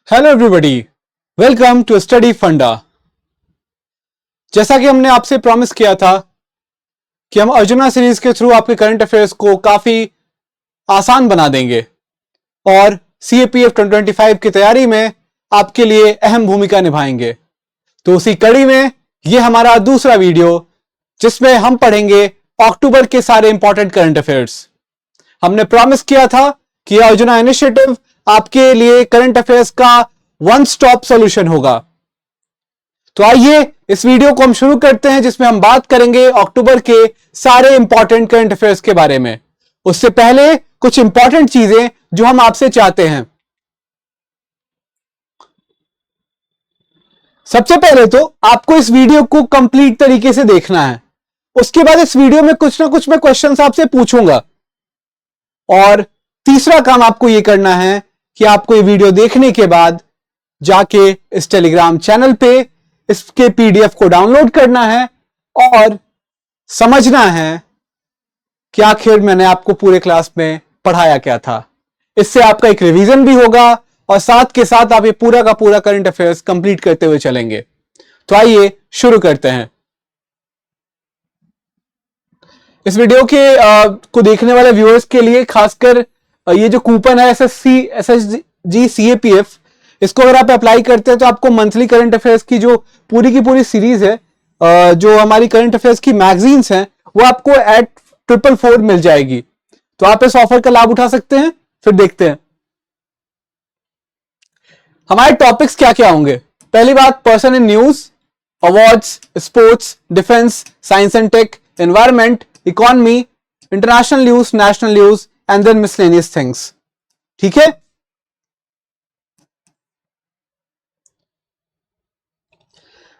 Hello everybody, welcome to study funda. जैसा कि हमने आपसे प्रॉमिस किया था कि हम अर्जुना सीरीज के थ्रू आपके करंट अफेयर्स को काफी आसान बना देंगे और CAPF 2025 की तैयारी में आपके लिए अहम भूमिका निभाएंगे। तो उसी कड़ी में ये हमारा दूसरा वीडियो जिसमें हम पढ़ेंगे अक्टूबर के सारे इंपॉर्टेंट करंट अफेयर्स। हमने प्रॉमिस किया था कि अर्जुना इनिशिएटिव आपके लिए करंट अफेयर्स का वन स्टॉप सॉल्यूशन होगा। तो आइए इस वीडियो को हम शुरू करते हैं जिसमें हम बात करेंगे अक्टूबर के सारे इंपॉर्टेंट करंट अफेयर्स के बारे में। उससे पहले कुछ इंपॉर्टेंट चीजें जो हम आपसे चाहते हैं। सबसे पहले तो आपको इस वीडियो को कंप्लीट तरीके से देखना है। उसके बाद इस वीडियो में कुछ ना कुछ मैं क्वेश्चंस आपसे पूछूंगा और तीसरा काम आपको यह करना है कि आपको ये वीडियो देखने के बाद जाके इस टेलीग्राम चैनल पे इसके PDF को डाउनलोड करना है और समझना है कि आखिर मैंने आपको पूरे क्लास में पढ़ाया क्या था। इससे आपका एक रिवीजन भी होगा और साथ के साथ आप ये पूरा का पूरा करंट अफेयर्स कंप्लीट करते हुए चलेंगे। तो आइए शुरू करते हैं। इस वीडियो के को देखने वाले व्यूअर्स के लिए खासकर ये जो कूपन है SSG CAPF, इसको अगर आप अप्लाई करते हैं तो आपको मंथली करंट अफेयर्स की जो पूरी की पूरी सीरीज है, जो हमारी करंट अफेयर्स की मैगजीन्स हैं, वो आपको एट 444 मिल जाएगी। तो आप इस ऑफर का लाभ उठा सकते हैं। फिर देखते हैं हमारे टॉपिक्स क्या क्या होंगे। पहली बात, person in news, awards, sports, defence, science and tech, environment, economy, international news, national news and then miscellaneous things. ठीक है।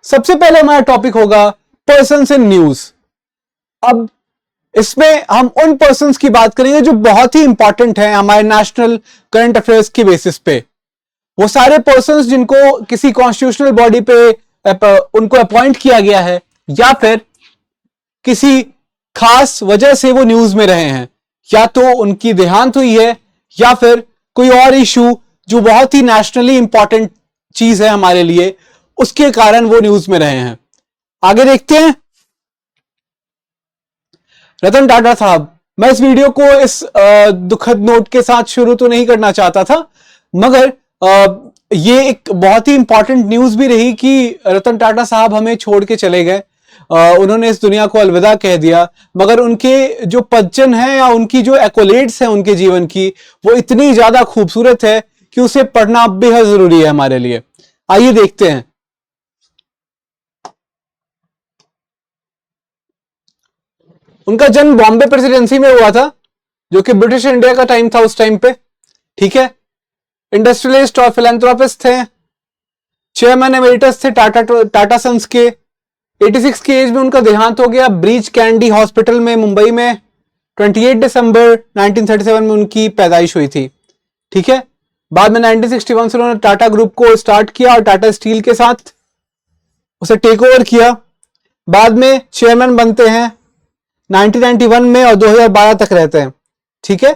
सबसे पहले हमारा टॉपिक होगा पर्सन्स इन न्यूज। अब इसमें हम उन पर्सन्स की बात करेंगे जो बहुत ही इंपॉर्टेंट हैं हमारे नेशनल करंट अफेयर्स की बेसिस पे। वो सारे पर्सन्स जिनको किसी कॉन्स्टिट्यूशनल बॉडी पे उनको अपॉइंट किया गया है या फिर किसी खास वजह से वो न्यूज में रहे हैं, या तो उनकी देहांत हुई है या फिर कोई और इशू जो बहुत ही नेशनली इंपॉर्टेंट चीज है हमारे लिए, उसके कारण वो न्यूज में रहे हैं। आगे देखते हैं। रतन टाटा साहब, मैं इस वीडियो को इस दुखद नोट के साथ शुरू तो नहीं करना चाहता था, मगर ये एक बहुत ही इंपॉर्टेंट न्यूज भी रही कि रतन टाटा साहब हमें छोड़ के चले गए। उन्होंने इस दुनिया को अलविदा कह दिया, मगर उनके जो पदचिन्ह हैं या उनकी जो एक्कोलेड्स हैं उनके जीवन की, वो इतनी ज्यादा खूबसूरत है कि उसे पढ़ना बेहद जरूरी है हमारे लिए। आइए देखते हैं। उनका जन्म बॉम्बे प्रेसिडेंसी में हुआ था, जो कि ब्रिटिश इंडिया का टाइम था उस टाइम पे। ठीक है। इंडस्ट्रियलिस्ट और फिलैंथ्रोपिस्ट थे। चेयरमैन एमेरिटस थे टाटा सन्स के। 86 की एज में उनका देहांत हो गया ब्रीच कैंडी हॉस्पिटल में मुंबई में। 28 दिसंबर 1937 में उनकी पैदाइश हुई थी। ठीक है। बाद में 1961 से उन्होंने टाटा ग्रुप को स्टार्ट किया और टाटा स्टील के साथ उसे टेक ओवर किया। बाद में चेयरमैन बनते हैं 1991 में और 2012 तक रहते हैं। ठीक है।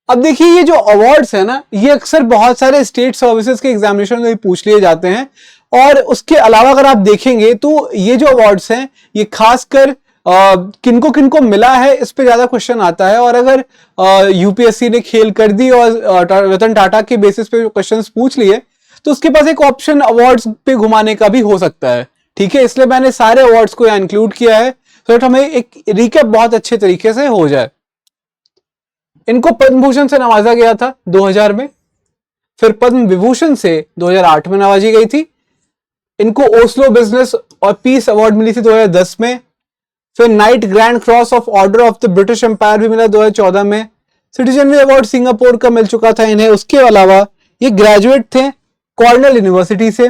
अब देखिए, ये जो अवार्ड्स है ना, ये अक्सर बहुत सारे स्टेट सर्विसेज के एग्जामिनेशन में पूछ लिए जाते हैं। और उसके अलावा अगर आप देखेंगे तो ये जो अवार्ड्स हैं, ये खासकर किनको किनको मिला है इस पे ज्यादा क्वेश्चन आता है। और अगर यूपीएससी ने खेल कर दी और रतन टाटा के बेसिस पे क्वेश्चंस पूछ लिए, तो उसके पास एक ऑप्शन अवार्ड्स पे घुमाने का भी हो सकता है। ठीक है। इसलिए मैंने सारे अवार्ड्स को यहाँ इंक्लूड किया है सो दैट हमें एक रिकैप बहुत अच्छे तरीके से हो जाए। इनको पद्म भूषण से नवाजा गया था 2000 में, फिर पद्म विभूषण से 2008 में नवाजी गई थी। इनको ओस्लो बिजनेस और पीस अवार्ड मिली थी 2010 में। फिर knight grand cross of order of the British Empire भी मिला 2014 में। सिटीजनरी अवार्ड सिंगापुर का मिल चुका था इन्हें। उसके अलावा ये ग्रेजुएट थे कॉर्नेल यूनिवर्सिटी से,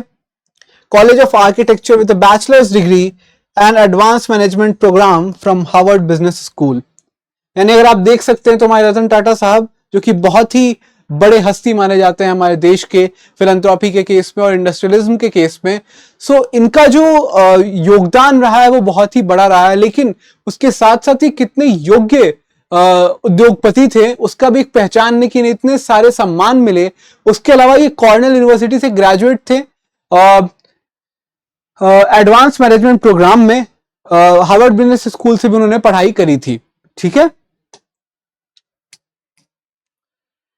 college of architecture with bachelors degree and advance management programme from Harvard business school. यानी अगर आप देख सकते हैं तो हमारे रतन टाटा साहब, जो कि बहुत ही बड़े हस्ती माने जाते हैं हमारे देश के फिलैंथ्रोपी के केस में और इंडस्ट्रियलिज्म के केस में, सो इनका जो योगदान रहा है वो बहुत ही बड़ा रहा है। लेकिन उसके साथ साथ ही कितने योग्य उद्योगपति थे, उसका भी एक पहचान नहीं कि इतने सारे सम्मान मिले। उसके अलावा ये कॉर्नेल यूनिवर्सिटी से ग्रेजुएट थे, एडवांस मैनेजमेंट प्रोग्राम में, हार्वर्ड बिजनेस स्कूल से भी उन्होंने पढ़ाई करी थी। ठीक है,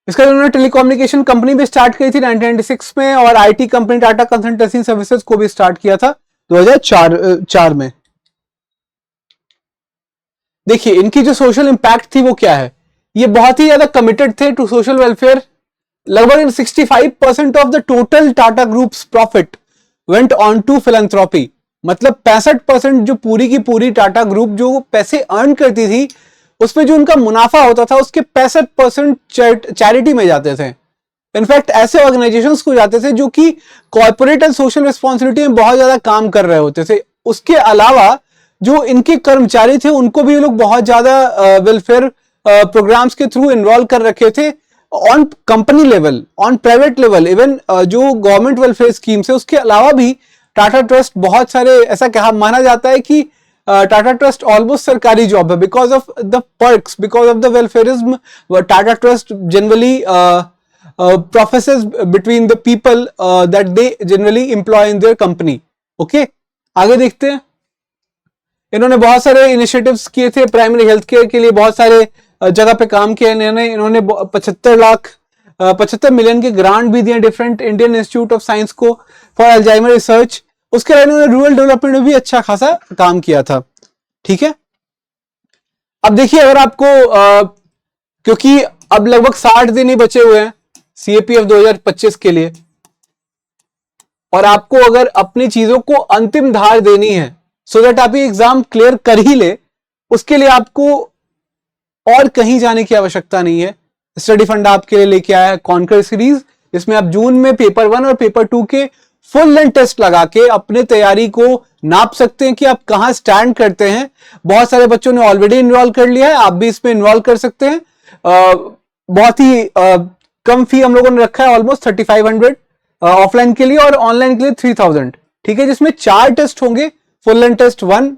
इसका उन्होंने टेलीकम्युनिकेशन कंपनी भी स्टार्ट की थी 1996 में, और IT company Tata consultancy services को भी स्टार्ट किया था 2004 में। देखिए इनकी जो सोशल इंपैक्ट थी वो क्या है, ये बहुत ही ज्यादा कमिटेड थे टू सोशल वेलफेयर। लगभग 65% of the total Tata group's profit went on to philanthropy. मतलब 65% जो पूरी की पूरी टाटा ग्रुप जो पैसे अर्न करती थी, उसमें जो उनका मुनाफा होता था उसके 65% चैरिटी में जाते थे। इनफैक्ट ऐसे ऑर्गेनाइजेशंस को जाते थे जो कि कॉर्पोरेट एंड सोशल रिस्पॉन्सिबिलिटी में बहुत ज्यादा काम कर रहे होते थे। उसके अलावा जो इनके कर्मचारी थे उनको भी ये लोग बहुत ज्यादा वेलफेयर प्रोग्राम्स के थ्रू इन्वॉल्व कर रखे थे, on company level, on private level, even जो गवर्नमेंट वेलफेयर स्कीम्स है उसके अलावा भी टाटा ट्रस्ट बहुत सारे, ऐसा कहा माना जाता है कि टाटा ट्रस्ट ऑलमोस्ट सरकारी जॉब है because of the perks, because of the welfarism Tata trust generally professes between the people that they generally employ in their company. Okay, आगे देखते हैं। इन्होंने बहुत सारे इनिशिएटिव्स किए थे प्राइमरी हेल्थ केयर के लिए, बहुत सारे जगह पे काम किया इन्होंने 75 मिलियन के ग्रांट भी दिए different Indian institute of science को फॉर अल्जाइमर रिसर्च। उसके अलावा इन्होंने रूरल डेवलपमेंट में भी अच्छा खासा काम किया था। ठीक है, अब देखिए अगर आपको क्योंकि अब लगभग 60 दिन ही बचे हुए हैं सीएपीएफ 2025 के लिए, और आपको अगर अपनी चीजों को अंतिम धार देनी है सो दैट आप ये एग्जाम क्लियर कर ही ले, उसके लिए आपको और कहीं जाने की आवश्यकता नहीं है। स्टडी फंड आपके लिए लेके आया है कॉन्कर सीरीज, जिसमें आप जून में पेपर 1 और पेपर 2 के फुल लेंथ टेस्ट लगा के अपने तैयारी को नाप सकते हैं कि आप कहां स्टैंड करते हैं। बहुत सारे बच्चों ने ऑलरेडी इन्वॉल्व कर लिया है, आप भी इसमें इन्वॉल्व कर सकते हैं। बहुत ही कम फी हम लोगों ने रखा है, ऑलमोस्ट 3500 ऑफलाइन के लिए, और ऑनलाइन के लिए 3000। ठीक है, जिसमें 4 टेस्ट होंगे, फुल लेंथ टेस्ट 1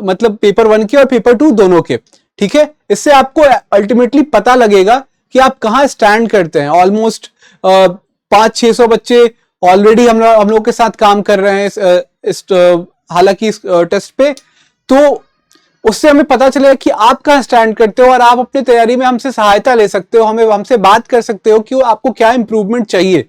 मतलब पेपर 1 के और पेपर 2 दोनों के। ठीक है, इससे आपको अल्टीमेटली पता लगेगा कि आप कहां स्टैंड करते हैं। ऑलमोस्ट 500-600 बच्चे ऑलरेडी हम लोग के साथ काम कर रहे हैं इस हालांकि इस टेस्ट पे, तो उससे हमें पता चलेगा कि आप कहां स्टैंड करते हो, और आप अपनी तैयारी में हमसे सहायता ले सकते हो, हमसे बात कर सकते हो कि आपको क्या इंप्रूवमेंट चाहिए।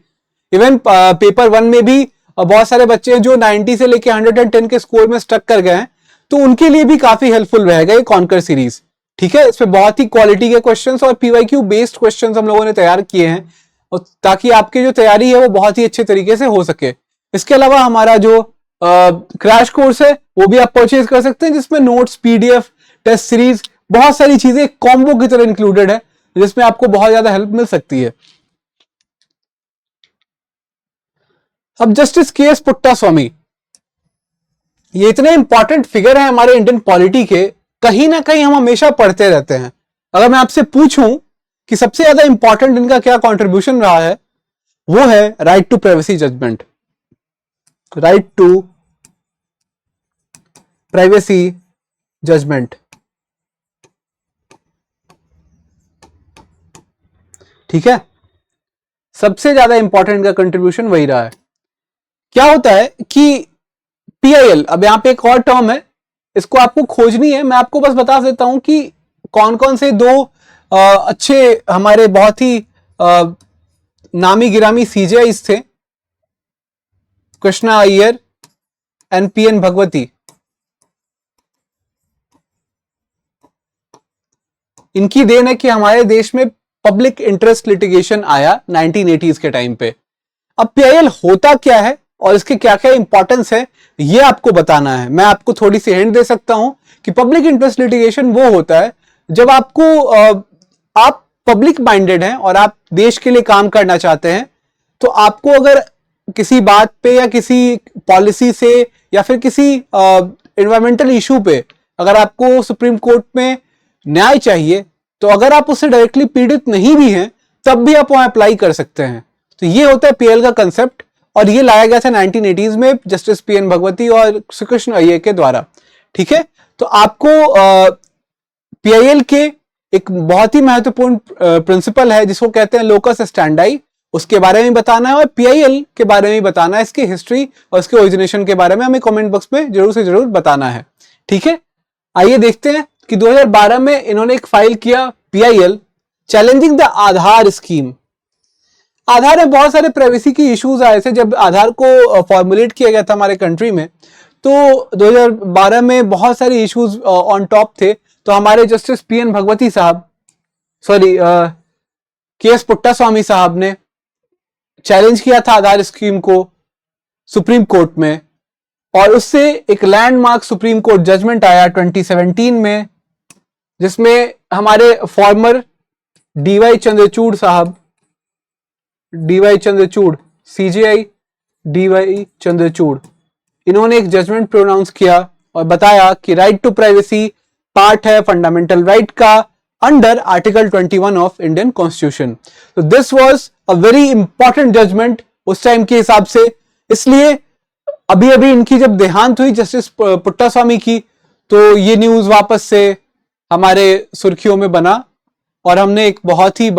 इवन पेपर 1 में भी बहुत सारे बच्चे जो 90 से लेके 110 के स्कोर में स्टक कर गए हैं, तो उनके लिए भी काफी हेल्पफुल रहेगा ये कॉन्कर सीरीज। ठीक है, इसमें बहुत ही क्वालिटी के क्वेश्चंस और पीवाईक्यू बेस्ड क्वेश्चंस हम लोगों ने तैयार किए हैं, और ताकि आपकी जो तैयारी है वो बहुत ही अच्छे तरीके से हो सके। इसके अलावा हमारा जो क्रैश कोर्स है वो भी आप परचेज कर सकते हैं, जिसमें नोट्स, पीडीएफ, टेस्ट सीरीज, बहुत सारी चीजें कॉम्बो की तरह इंक्लूडेड है, जिसमें आपको बहुत ज्यादा हेल्प मिल सकती है। अब जस्टिस के एस पुट्टास्वामी, ये इतने इंपॉर्टेंट फिगर है हमारे इंडियन पॉलिटी के, कहीं ना कहीं हम हमेशा पढ़ते रहते हैं। अगर मैं आपसे पूछूं कि सबसे ज्यादा इंपॉर्टेंट इनका क्या कंट्रीब्यूशन रहा है, वो है right to privacy judgement, right to privacy judgement. ठीक है, सबसे ज्यादा इंपॉर्टेंट का कंट्रीब्यूशन वही रहा है। क्या होता है कि पीआईएल, अब यहां पे एक और टर्म है, इसको आपको खोजनी है, मैं आपको बस बता देता हूं कि कौन कौन से दो अच्छे हमारे बहुत ही नामी गिरामी सीजेआईज थे, कृष्णा अय्यर एंड पीएन भगवती। इनकी देन है कि हमारे देश में पब्लिक इंटरेस्ट लिटिगेशन आया 1980s के टाइम पे। अब पीआईएल होता क्या है और इसके क्या क्या इंपॉर्टेंस है, ये आपको बताना है। मैं आपको थोड़ी सी हिंट दे सकता हूं कि पब्लिक इंटरेस्ट लिटिगेशन वो होता है जब आप पब्लिक माइंडेड हैं और आप देश के लिए काम करना चाहते हैं, तो आपको अगर किसी बात पे या किसी पॉलिसी से या फिर किसी एनवायरमेंटल इशू पे अगर आपको सुप्रीम कोर्ट में न्याय चाहिए, तो अगर आप उससे डायरेक्टली पीड़ित नहीं भी हैं तब भी आप वहां अप्लाई कर सकते हैं। तो ये होता है पीएल का कंसेप्ट, और ये लाया गया था 1980s में जस्टिस पीएन भगवती और श्री कृष्ण अय्यर के द्वारा। ठीक है, तो आपको पीआईएल के एक बहुत ही महत्वपूर्ण प्रिंसिपल है जिसको कहते हैं लोकस स्टैंडाई, उसके बारे में बताना है और पीआईएल के बारे में बताना है, इसकी हिस्ट्री और इसके ओरिजिनेशन के बारे में हमें कमेंट बॉक्स में जरूर से जरूर बताना है। ठीक है, आइए देखते हैं कि 2012 में इन्होंने एक फाइल किया PIL challenging the Aadhaar scheme. Aadhaar में बहुत सारे प्राइवेसी की इश्यूज आए थे जब आधार को फॉर्मुलेट किया गया था हमारे कंट्री में, तो 2012 में बहुत सारे इश्यूज ऑन टॉप थे। तो हमारे जस्टिस पीएन भगवती साहब, सॉरी केएस पुट्टास्वामी साहब ने चैलेंज किया था आधार स्कीम को सुप्रीम कोर्ट में, और उससे एक लैंडमार्क सुप्रीम कोर्ट जजमेंट आया 2017 में, जिसमें हमारे फॉर्मर डीवाई चंद्रचूड़ साहब, DY Chandrachud, CJI DY Chandrachud, इन्होंने एक जजमेंट प्रोनाउंस किया और बताया कि राइट टू प्राइवेसी पार्ट है फंडामेंटल राइट का under article 21 of Indian constitution. तो this was a very important judgement उस टाइम के हिसाब से, इसलिए अभी अभी इनकी जब देहांत हुई जस्टिस पुट्टास्वामी की, तो ये न्यूज वापस से हमारे सुर्खियों में बना और हमने एक बहुत ही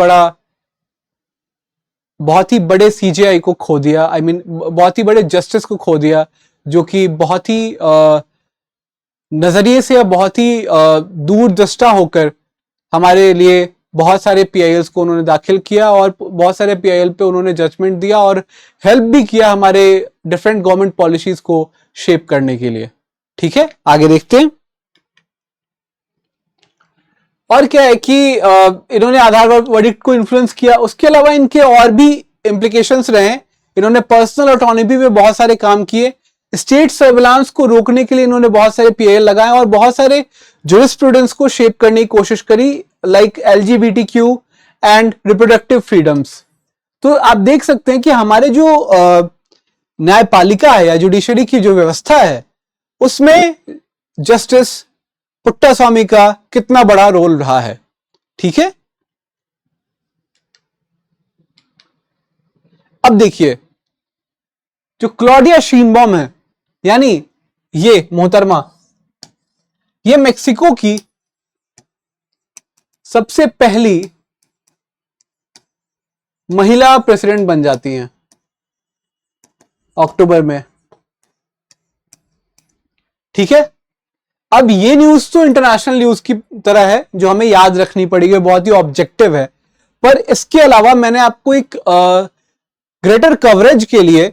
बड़े सीजेआई को खो दिया, आई मीन बहुत ही बड़े जस्टिस को खो दिया, जो कि बहुत ही नजरिए से बहुत ही दूरदृष्टा होकर हमारे लिए बहुत सारे पीआईएल्स को उन्होंने दाखिल किया और बहुत सारे पीआईएल पे उन्होंने जजमेंट दिया और हेल्प भी किया हमारे डिफरेंट गवर्नमेंट पॉलिसीज को शेप करने के लिए। ठीक है, आगे देखते हैं। और क्या है कि इन्होंने आधार वर्डिक्ट को इन्फ्लुएंस किया, उसके अलावा इनके और भी इंप्लीकेशंस रहे। इन्होंने पर्सनल ऑटोनॉमी में बहुत सारे काम किए, स्टेट सर्विलांस को रोकने के लिए इन्होंने बहुत सारे पीआईएल लगाए और बहुत सारे जुरिस्प्रूडेंस को शेप करने की कोशिश करी, like LGBTQ and reproductive freedoms. तो आप देख सकते हैं कि हमारे जो न्यायपालिका है या जुडिशरी की जो व्यवस्था है उसमें जस्टिस पुट्टास्वामी का कितना बड़ा रोल रहा है। ठीक है, अब देखिए जो क्लॉडिया शीनबॉम है, यानी ये मोहतरमा, ये मेक्सिको की सबसे पहली महिला प्रेसिडेंट बन जाती हैं अक्टूबर में। ठीक है, अब ये न्यूज तो इंटरनेशनल न्यूज की तरह है जो हमें याद रखनी पड़ेगी, बहुत ही ऑब्जेक्टिव है, पर इसके अलावा मैंने आपको एक ग्रेटर कवरेज के लिए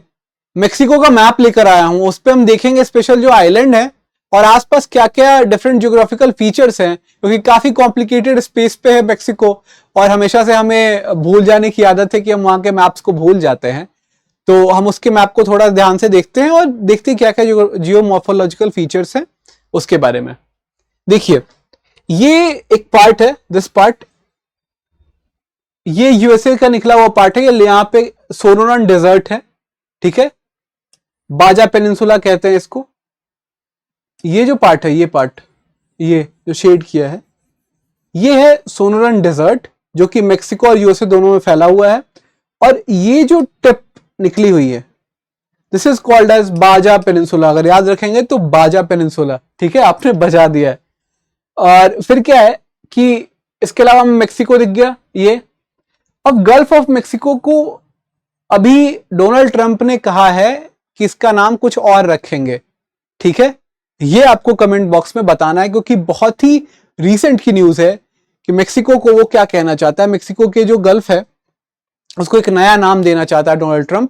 मेक्सिको का मैप लेकर आया हूं। उस पर हम देखेंगे स्पेशल जो आइलैंड है और आसपास क्या क्या डिफरेंट ज्योग्राफिकल फीचर्स हैं, क्योंकि काफी कॉम्प्लिकेटेड स्पेस पे है मेक्सिको और हमेशा से हमें भूल जाने की आदत है कि हम वहां के मैप्स को भूल जाते हैं। तो हम उसके मैप को थोड़ा ध्यान से देखते हैं और देखते हैं क्या क्या जियोमॉर्फोलॉजिकल फीचर्स हैं उसके बारे में। देखिए ये एक पार्ट है, दिस पार्ट, ये यूएसए का निकला हुआ पार्ट है। ये यहां पे सोनोरन डेजर्ट है। ठीक है, बाजा पेनिनसुला कहते हैं इसको। ये जो पार्ट है, ये पार्ट, ये जो शेड किया है, ये है सोनोरन डेजर्ट जो कि मेक्सिको और यूएसए दोनों में फैला हुआ है। और ये जो टिप निकली हुई है, दिस इज कॉल्ड एज बाजा पेनिनसुला। अगर याद रखेंगे तो बाजा पेनिनसुला। ठीक है, आपने बजा दिया है। और फिर क्या है कि इसके अलावा मेक्सिको दिख गया ये। अब गल्फ ऑफ मेक्सिको को अभी डोनाल्ड ट्रंप ने कहा है कि इसका नाम कुछ और रखेंगे। ठीक है, ये आपको कमेंट बॉक्स में बताना है, क्योंकि बहुत ही रीसेंट की न्यूज है कि मेक्सिको को वो क्या कहना चाहता है। मेक्सिको के जो गल्फ है उसको एक नया नाम देना चाहता है डोनाल्ड ट्रंप।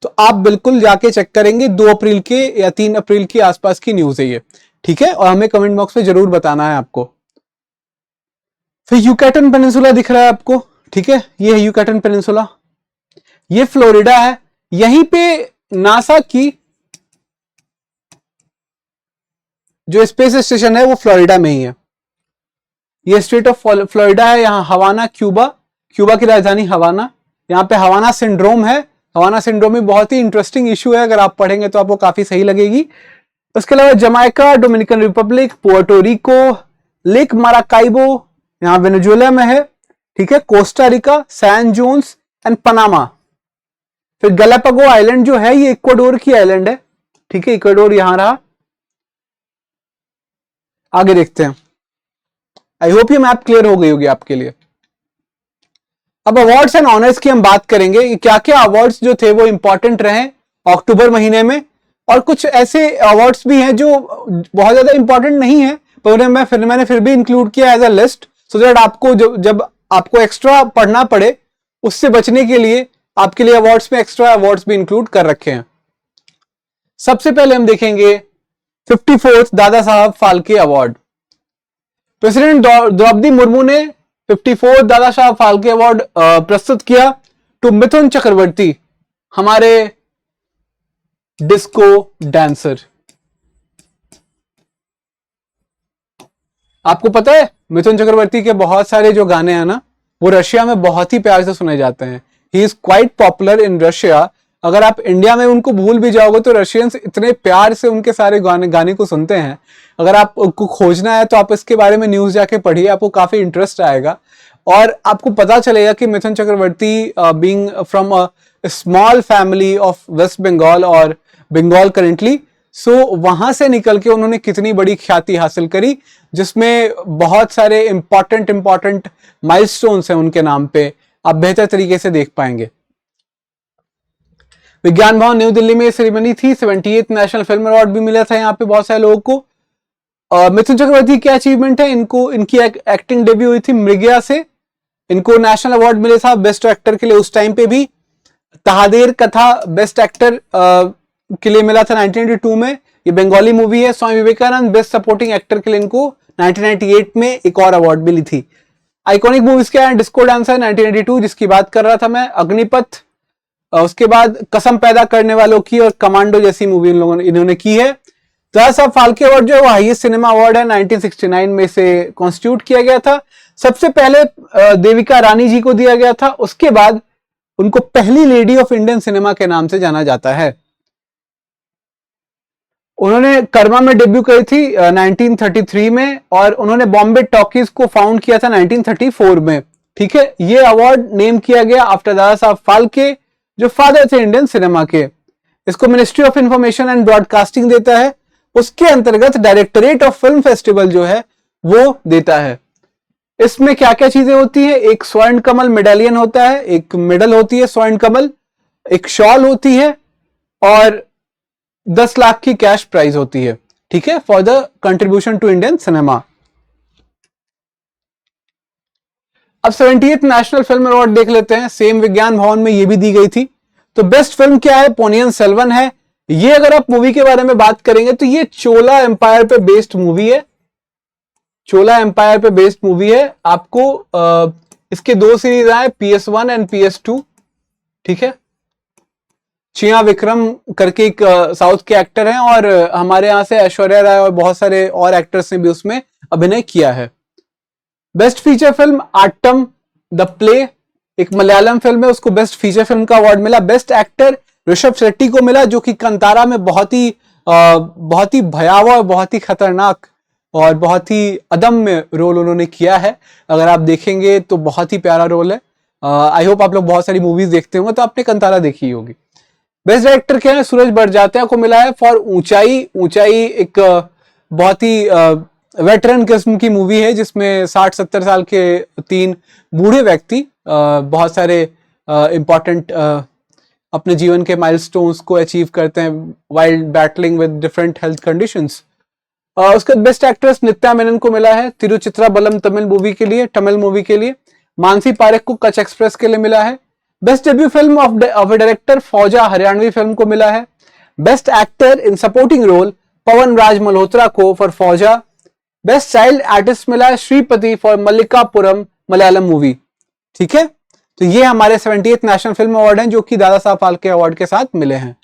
तो आप बिल्कुल जाके चेक करेंगे, 2 अप्रैल के या 3 अप्रैल के आसपास की न्यूज है ये। ठीक है, और हमें कमेंट बॉक्स में जरूर बताना है आपको। फिर यूकैटन पेनिनसुला दिख रहा है आपको। ठीक है, ये है यूकैटन पेनिनसुला, ये फ्लोरिडा है। यहीं पे नासा की जो स्पेस स्टेशन है वो फ्लोरिडा में ही है। ये स्टेट ऑफ फ्लोरिडा है। यहां हवाना, क्यूबा की राजधानी हवाना, यहां पे हवाना सिंड्रोम है। हवाना सिंड्रोम में बहुत ही इंटरेस्टिंग इश्यू है, अगर आप पढ़ेंगे तो आपको काफी सही लगेगी। उसके अलावा Jamaica, Dominican Republic, Puerto Rico, lake Maracaibo यहां वेनेजुएला में है। ठीक है, Costa Rica, San Jones and Panama. फिर गैलापागो आइलैंड जो है ये इक्वाडोर की आइलैंड है। ठीक है, इक्वाडोर यहां रहा। आगे देखते हैं, आई होप ये मैप क्लियर हो गई होगी आपके लिए। अब अवार्ड्स एंड ऑनर्स की हम बात करेंगे कि क्या क्या अवार्ड्स जो थे वो इंपॉर्टेंट रहे अक्टूबर महीने में, और कुछ ऐसे अवार्ड्स भी हैं जो बहुत ज्यादा इंपॉर्टेंट नहीं है पर मैंने फिर भी इंक्लूड किया as a list, so that आपको जब आपको एक्स्ट्रा पढ़ना पड़े उससे बचने के लिए आपके लिए अवार्ड्स में एक्स्ट्रा अवार्ड्स भी इंक्लूड कर रखे हैं। सबसे पहले हम देखेंगे 54th Dada Saheb Phalke award. President Draupadi Murmu ने 54th दादा साहब फाल्के अवार्ड प्रस्तुत किया टू मिथुन चक्रवर्ती, हमारे डिस्को डांसर। आपको पता है मिथुन चक्रवर्ती के बहुत सारे जो गाने हैं ना वो रशिया में बहुत ही प्यार से सुने जाते हैं। He is quite popular in Russia. अगर आप इंडिया में उनको भूल भी जाओगे तो रशियंस इतने प्यार से उनके सारे गाने को सुनते हैं। अगर आपको खोजना है तो आप इसके बारे में न्यूज जाके पढ़िए, आपको काफी इंटरेस्ट आएगा और आपको पता चलेगा कि Mithun Chakraborty being from a small family of West Bengal और बंगाल करेंटली, सो वहां से निकल के उन्होंने कितनी बड़ी ख्याति हासिल करी, जिसमें बहुत सारे इंपॉर्टेंट माइलस्टोन्स हैं उनके नाम पे, आप बेहतर तरीके से देख पाएंगे। विज्ञान भवन न्यू दिल्ली में सेरेमनी थी। 78th नेशनल फिल्म अवार्ड भी मिला था यहाँ पे बहुत सारे लोगों को। मिथुन चक्रवर्ती क्या अचीवमेंट है, इनकी एक्टिंग डेब्यू हुई थी मृगया से, इनको नेशनल अवार्ड मिले था बेस्ट एक्टर के लिए उस टाइम पे भी। तहादेर कथा बेस्ट एक्टर के लिए मिला था 1992 में, ये बंगाली मूवी है। Swami Vivekananda best supporting actor के लिए इनको 1998 में एक और अवार्ड मिली थी। आइकॉनिक मूवीज क्या है, डिस्को डांसर 1982 जिसकी बात कर रहा था मैं, अग्निपथ, उसके बाद कसम पैदा करने वालों की और कमांडो जैसी मूवी इन्होंने की है। दादा साहब फाल्के अवार्ड जो है वो हाईएस्ट सिनेमा अवार्ड है, 1969 में से कॉन्स्टिट्यूट किया गया था। सबसे पहले देविका रानी जी को दिया गया था, उसके बाद उनको पहली लेडी ऑफ इंडियन सिनेमा के नाम से जाना जाता है। उन्होंने कर्मा में डेब्यू करी थी 1933 में और उन्होंने बॉम्बे टॉकीज को फाउंड किया था 1934 में। ठीक है, ये अवार्ड नेम किया गया आफ्टर दादा साहब फाल्के जो फादर थे इंडियन सिनेमा के। इसको ministry of information and broadcasting देता है, उसके अंतर्गत डायरेक्टरेट ऑफ फिल्म फेस्टिवल जो है वो देता है। इसमें क्या क्या चीजें होती है, एक स्वर्ण कमल मेडालियन होता है, एक मेडल होती है स्वर्ण कमल, एक शॉल होती है और 10 लाख की कैश प्राइज होती है। ठीक है, for the contribution to Indian cinema. अब 70th नेशनल फिल्म अवार्ड देख लेते हैं, सेम विज्ञान भवन में ये भी दी गई थी। तो बेस्ट फिल्म क्या है, पोनियन सेल्वन है। ये अगर आप मूवी के बारे में बात करेंगे तो ये चोला एम्पायर पे बेस्ड मूवी है, चोला एम्पायर पे बेस्ड मूवी है। आपको इसके 2 सीरीज आए, PS1 एंड PS2। ठीक है, चिया विक्रम करके एक साउथ के एक्टर हैं और हमारे यहां से ऐश्वर्या राय और बहुत सारे और एक्टर्स ने भी उसमें अभिनय किया है। Best feature film Aattam the play, एक मलयालम फिल्म है, उसको बेस्ट फीचर फिल्म का अवार्ड मिला। बेस्ट एक्टर ऋषभ शेट्टी को मिला जो कि कंतारा में बहुत ही भयावह, बहुत ही खतरनाक और बहुत ही अदम्य रोल उन्होंने किया है। अगर आप देखेंगे तो बहुत ही प्यारा रोल है। आई होप आप लोग बहुत सारी मूवीज देखते होंगे तो आपने कंतारा देखी होगी। बेस्ट डायरेक्टर क्या है, सूरज बड़जात्या को मिला है फॉर ऊंचाई। ऊंचाई एक बहुत ही वेटरन किस्म की मूवी है जिसमें 60-70 साल के 3 बूढ़े व्यक्ति बहुत सारे इंपॉर्टेंट अपने जीवन के माइलस्टोन्स को अचीव करते हैं while battling with different health conditions. उसके बेस्ट एक्ट्रेस नित्या मेनन को मिला है तिरुचित्रा बलम तमिल मूवी के लिए। मानसी पारेख को कच एक्सप्रेस के लिए मिला है। Best debut film of a director Fouja Haryanvi film को मिला है। Best actor in supporting role Pawan Raj Malhotra को for Fouja. Best child artist मिला है श्रीपति फॉर मल्लिकापुरम मलयालम मूवी। ठीक है, तो ये हमारे 70th नेशनल फिल्म अवार्ड हैं जो कि दादा साहब फाल्के अवार्ड के साथ मिले हैं।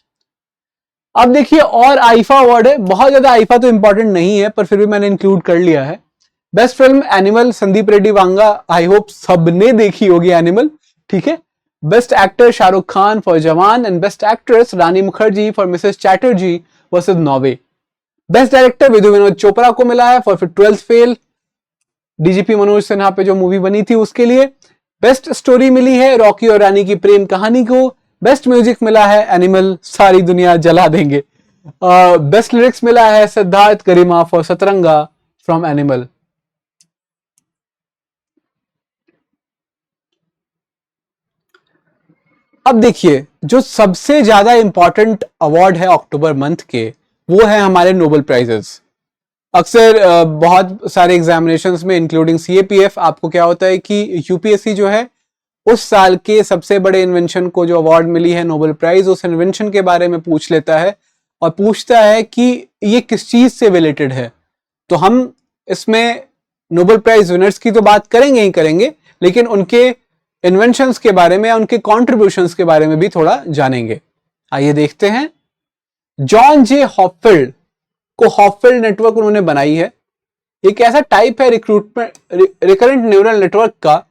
अब देखिए और आईफा अवार्ड है, बहुत ज्यादा आईफा तो इंपॉर्टेंट नहीं है पर फिर भी मैंने इंक्लूड कर लिया है। Best film Animal Sandeep Reddy Vanga, I hope सबने देखी होगी एनिमल। ठीक है, best actor Shahrukh Khan for Jawan and best actress Rani Mukerji for Mrs Chatterjee versus Norway. Best director Vidhu Vinod Chopra को मिला है for 12th fail, DGP Manoj Sinha पे जो मूवी बनी थी उसके लिए। बेस्ट स्टोरी मिली है रॉकी और रानी की प्रेम कहानी को। बेस्ट म्यूजिक मिला है एनिमल सारी दुनिया जला देंगे। बेस्ट लिरिक्स मिला है सिद्धार्थ गरिमा फॉर सतरंगा फ्रॉम एनिमल। अब देखिए, जो सबसे ज्यादा इंपॉर्टेंट अवार्ड है अक्टूबर मंथ के, वो है हमारे नोबेल प्राइजेस। अक्सर बहुत सारे एग्जामिनेशंस में इंक्लूडिंग सीएपीएफ आपको क्या होता है कि यूपीएससी जो है उस साल के सबसे बड़े इन्वेंशन को जो अवार्ड मिली है नोबेल प्राइज, उस इन्वेंशन के बारे में पूछ लेता है और पूछता है कि ये किस चीज से रिलेटेड है। तो हम इसमें नोबेल प्राइज विनर्स की तो बात करेंगे ही करेंगे, लेकिन उनके इन्वेंशंस के बारे में, उनके कॉन्ट्रीब्यूशंस के बारे में भी थोड़ा जानेंगे। आइए देखते हैं। जॉन जे हॉपफील्ड को हॉपफील्ड नेटवर्क उन्होंने बनाई है। एक ऐसा टाइप है रिकरेंट न्यूरल नेटवर्क का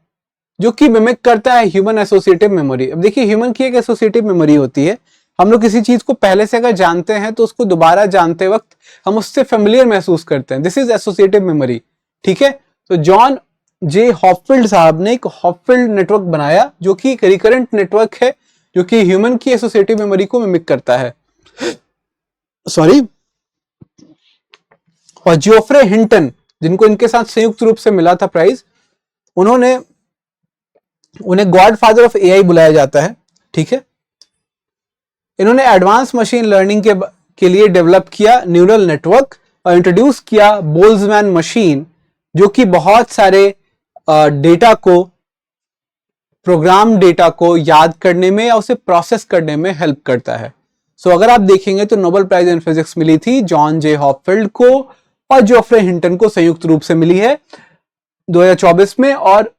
जो कि मिमिक करता है ह्यूमन एसोसिएटिव मेमोरी। अब देखिए, ह्यूमन की एक एसोसिएटिव मेमोरी होती है। हम लोग किसी चीज को पहले से अगर जानते हैं तो उसको दोबारा जानते वक्त हम उससे फेमिलियर महसूस करते हैं। दिस इज एसोसिएटिव मेमोरी, ठीक है। तो जॉन जे हॉपफील्ड साहब ने एक हॉपफील्ड नेटवर्क बनाया जो कि एक रिकरेंट नेटवर्क है, जो कि ह्यूमन की एसोसिएटिव मेमोरी को मिमिक करता है। सॉरी। और जियोफ्रे हिंटन, जिनको इनके साथ संयुक्त रूप से मिला था प्राइज, उन्हें गॉडफादर ऑफ एआई बुलाया जाता है, ठीक है। इन्होंने एडवांस मशीन लर्निंग के लिए डेवलप किया न्यूरल नेटवर्क और इंट्रोड्यूस किया बोल्ट्जमैन मशीन, जो कि बहुत सारे डेटा को, प्रोग्राम डेटा को याद करने में या उसे प्रोसेस करने में हेल्प करता है। सो अगर आप देखेंगे तो नोबेल प्राइज इन फिजिक्स मिली थी जॉन जे हॉपफील्ड को और जियोफ्रे हिंटन को संयुक्त रूप से मिली है 2024 में। और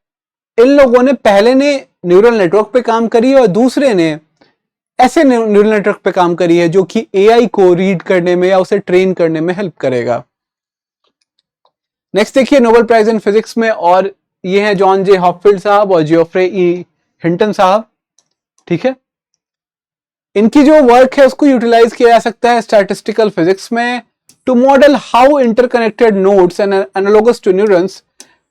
इन लोगों ने, पहले ने न्यूरल नेटवर्क पे काम करी और दूसरे ने ऐसे न्यूरल नेटवर्क पे काम करी है जो कि एआई को रीड करने में या उसे ट्रेन करने में हेल्प करेगा। नेक्स्ट देखिए नोबेल प्राइज इन फिजिक्स में, और ये हैं जॉन जे हॉपफील्ड साहब और जियोफ्रे हिंटन साहब, ठीक है। इनकी जो वर्क है उसको यूटिलाइज किया जा सकता है स्टैटिस्टिकल फिजिक्स में to model how interconnected nodes and analogous to neurons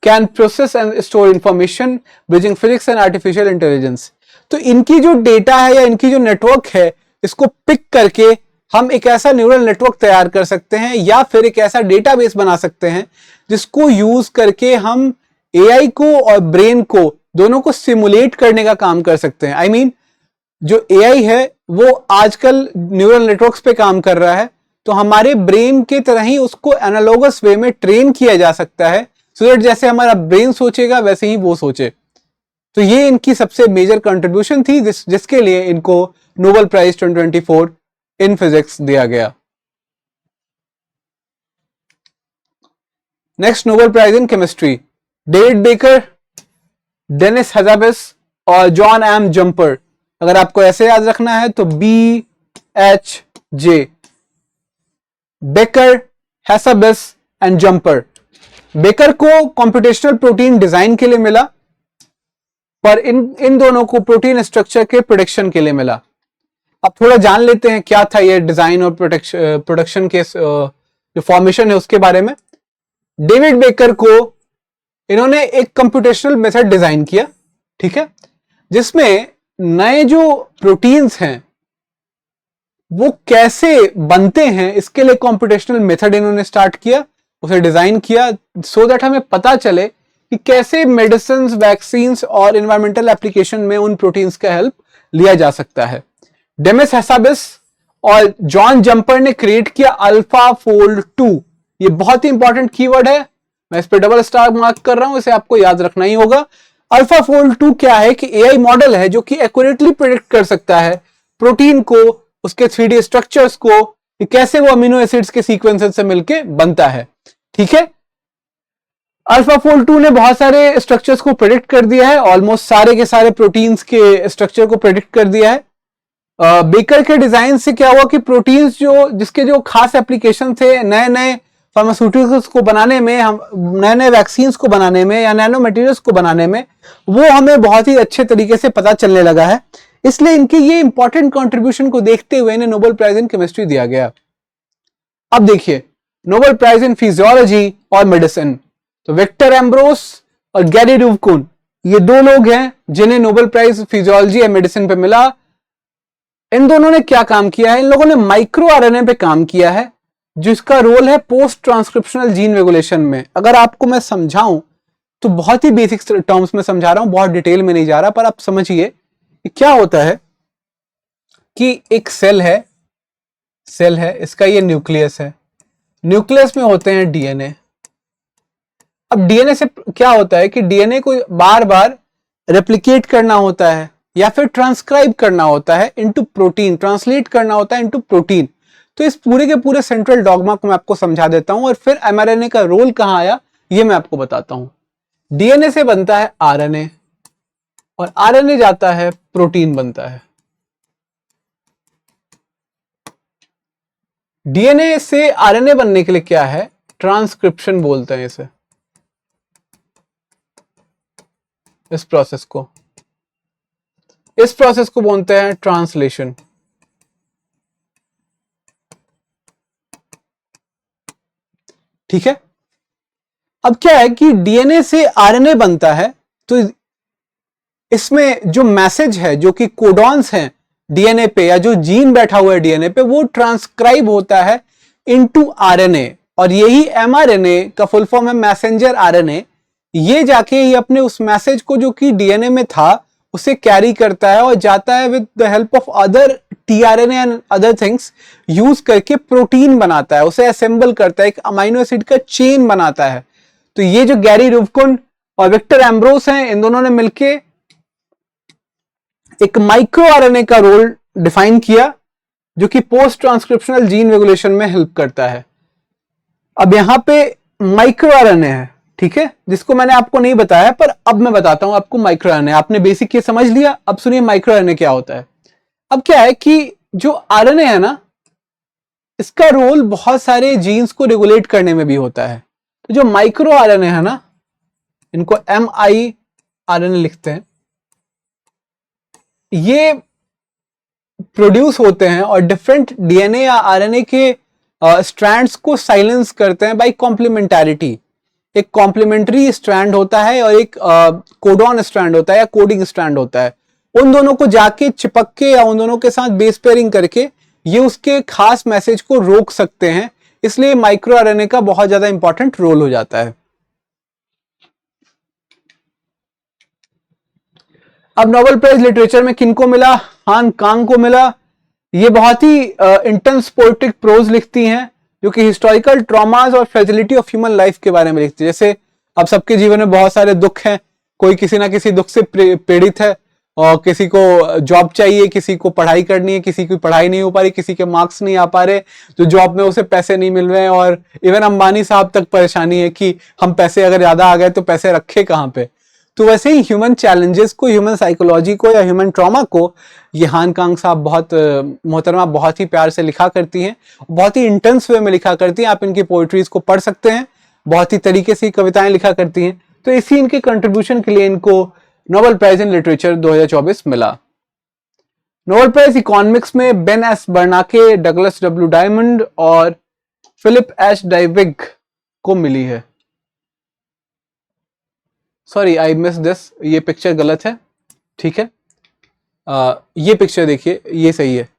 can process and store information bridging physics and artificial intelligence. तो इनकी जो डेटा है या इनकी जो नेटवर्क है, इसको पिक करके हम एक ऐसा न्यूरल नेटवर्क तैयार कर सकते हैं या फिर एक ऐसा डेटाबेस बना सकते हैं जिसको यूज करके हम एआई को और ब्रेन को दोनों को सिमुलेट करने का काम कर सकते हैं। आई मीन, जो एआई है वो आजकल न्यूरल नेटवर्क्स पे काम कर रहा है, तो हमारे ब्रेन के तरह ही उसको एनालॉगस वे में ट्रेन किया जा सकता है, सो दैट जैसे हमारा ब्रेन सोचेगा वैसे ही वो सोचे। तो ये इनकी सबसे मेजर कंट्रीब्यूशन थी जिसके लिए इनको नोबेल प्राइज 2024 इन फिजिक्स दिया गया। Next Nobel prize in chemistry, David Baker, Demis Hassabis और जॉन एम जंपर। अगर आपको ऐसे याद रखना है तो BHJ, Baker, Hassabis and Jumper. Baker को कंप्यूटेशनल प्रोटीन डिजाइन के लिए मिला, पर इन दोनों को प्रोटीन स्ट्रक्चर के प्रोडक्शन के लिए मिला। अब थोड़ा जान लेते हैं क्या था ये डिजाइन और प्रोडक्शन के जो फॉर्मेशन है उसके बारे में। डेविड बेकर को इन्होंने एक कंप्यूटेशनल मेथड डिजाइन किया, ठीक है, जिसमें नए जो प्रोटीन्स हैं वो कैसे बनते हैं इसके लिए कंप्यूटेशनल मेथड इन्होंने स्टार्ट किया, उसे डिजाइन किया, सो दैट हमें पता चले कि कैसे मेडिसिन, वैक्सीन्स और एनवायरमेंटल एप्लीकेशन में उन प्रोटीन्स का हेल्प लिया जा सकता है। डेनिस हैजाबिस और जॉन जंपर ने क्रिएट किया अल्फा फोल्ड 2। ये बहुत ही इंपॉर्टेंट कीवर्ड है, मैं इस पे डबल स्टार मार्क कर रहा हूं, इसे आपको याद रखना ही होगा। अल्फा फोल्ड 2 क्या है कि एआई मॉडल है जो कि एक्यूरेटली प्रेडिक्ट कर सकता है प्रोटीन को, उसके 3D स्ट्रक्चर्स को, कि कैसे वो अमीनो एसिड्स के सीक्वेंसेस से मिलके बनता है, ठीक है। अल्फा फोल्ड 2 ने बहुत सारे स्ट्रक्चर्स को प्रेडिक्ट कर दिया है, ऑलमोस्ट सारे के सारे प्रोटीन्स के स्ट्रक्चर को प्रेडिक्ट कर दिया है। बेकर के डिजाइन से क्या हुआ कि प्रोटीन्स जिसके जो खास एप्लीकेशन थे, नए नए फार्मास्यूटिकल्स को बनाने में, हम नए नए वैक्सीन्स को बनाने में या नैनो मटेरियल्स को बनाने में, वो हमें बहुत ही अच्छे तरीके से पता चलने लगा है। इसलिए इनके ये इंपॉर्टेंट कंट्रीब्यूशन को देखते हुए इन्हें नोबेल प्राइज इन केमिस्ट्री दिया गया। अब देखिए नोबेल प्राइज इन फिजियोलॉजी और मेडिसिन, तो विक्टर एम्ब्रोस और गैरी रुवकुन, ये दो लोग हैं जिन्हें नोबेल प्राइज फिजियोलॉजी या मेडिसिन पे मिला। इन दोनों ने क्या काम किया है? इन लोगों ने माइक्रो आरएनए पे काम किया है, जिसका रोल है पोस्ट ट्रांसक्रिप्शनल जीन रेगुलेशन में। अगर आपको मैं समझाऊं तो बहुत ही बेसिक टर्म्स में समझा रहा हूं, बहुत डिटेल में नहीं जा रहा, पर आप समझिए कि क्या होता है कि एक सेल है, इसका ये न्यूक्लियस है, न्यूक्लियस में होते हैं डीएनए। अब डीएनए से क्या होता है कि डीएनए को बार बार रेप्लिकेट करना होता है या फिर ट्रांसक्राइब करना होता है इनटू प्रोटीन, ट्रांसलेट करना होता है इनटू प्रोटीन। तो इस पूरे के पूरे सेंट्रल डॉगमा को मैं आपको समझा देता हूं और फिर एमआरएनए का रोल कहां आया ये मैं आपको बताता हूं। डीएनए से बनता है आरएनए और आरएनए जाता है प्रोटीन बनता है। डीएनए से आरएनए बनने के लिए क्या है, ट्रांसक्रिप्शन बोलते हैं इसे, इस प्रोसेस को बोलते हैं ट्रांसलेशन। ठीक है। अब क्या है कि डीएनए से आरएनए बनता है तो इसमें जो मैसेज है, जो कि कोडॉन्स हैं डीएनए पे या जो जीन बैठा हुआ है डीएनए पे, वो ट्रांसक्राइब होता है इनटू आरएनए और यही एमआरएनए का फुल फॉर्म है मैसेंजर आरएनए। ये जाके ये अपने उस मैसेज को जो कि डीएनए में था उसे कैरी करता है और जाता है with the help of other tRNA and other things use करके प्रोटीन बनाता है, उसे असेंबल करता है, एक अमाइनो एसिड का चेन बनाता है। तो ये जो गैरी रुवकुंड और विक्टर एम्ब्रोस हैं, इन दोनों ने मिलके एक माइक्रो आरएनए का रोल डिफाइन किया जो कि पोस्ट ट्रांसक्रिप्शनल जीन रेगुलेशन में हेल्प करता है। अब यहां पे माइक्रो आरएनए है, ठीक है, जिसको मैंने आपको नहीं बताया पर अब मैं बताता हूं आपको माइक्रो आरएनए। आपने बेसिक ये समझ लिया, अब सुनिए माइक्रो आरएनए क्या होता है। अब क्या है कि जो आरएनए है ना, इसका रोल बहुत सारे जीन्स को रेगुलेट करने में भी होता है। तो जो माइक्रो आरएनए है ना, इनको mRNA लिखते हैं, ये प्रोड्यूस होते हैं और डिफरेंट डीएनए या आरएनए के स्ट्रैंड्स को साइलेंस करते हैं बाय कॉम्प्लीमेंटारिटी। एक कॉम्प्लीमेंट्री स्ट्रैंड होता है और एक कोडॉन स्ट्रैंड होता है या कोडिंग स्ट्रैंड होता है। उन दोनों को जाके चिपक के या उन दोनों के साथ बेस पेयरिंग करके ये उसके खास मैसेज को रोक सकते हैं, इसलिए माइक्रो आरएनए का बहुत ज्यादा इंपॉर्टेंट रोल हो जाता है। अब नोबेल प्राइज लिटरेचर में किनको मिला, हान कांग को मिला। ये बहुत ही इंटेंस पोएटिक प्रोज लिखती हैं जो कि हिस्टोरिकल ट्रॉमास और फ्रेजिलिटी ऑफ ह्यूमन लाइफ के बारे में लिखती है। जैसे अब सबके जीवन में बहुत सारे दुख हैं, कोई किसी ना किसी दुख से पीड़ित है और किसी को जॉब चाहिए, किसी को पढ़ाई करनी है, किसी की पढ़ाई नहीं हो पा रही, किसी के मार्क्स नहीं आ पा रहे, जो जॉब में उसे पैसे नहीं मिल रहे हैं और इवन अंबानी साहब तक परेशानी है कि हम पैसे अगर ज्यादा आ गए तो पैसे रखे कहां पे। तो वैसे ही ह्यूमन चैलेंजेस को, ह्यूमन साइकोलॉजी को या ह्यूमन ट्रॉमा को ये हान कांग साहब बहुत मोहतरमा बहुत ही प्यार से लिखा करती हैं, बहुत ही इंटेंस वे में लिखा करती हैं। आप इनकी पोइट्रीज को पढ़ सकते हैं, बहुत ही तरीके से कविताएं लिखा करती हैं। तो इसी इनके कंट्रीब्यूशन के लिए इनको नोबेल प्राइज इन लिटरेचर 2024 मिला। नोबेल प्राइज इकोनॉमिक्स में Ben S बर्नाके, Douglas W diamond और फिलिप एच डाइविग को मिली है। सॉरी आई मिस दिस, ये पिक्चर गलत है, ठीक है। ये पिक्चर देखिए, ये सही है।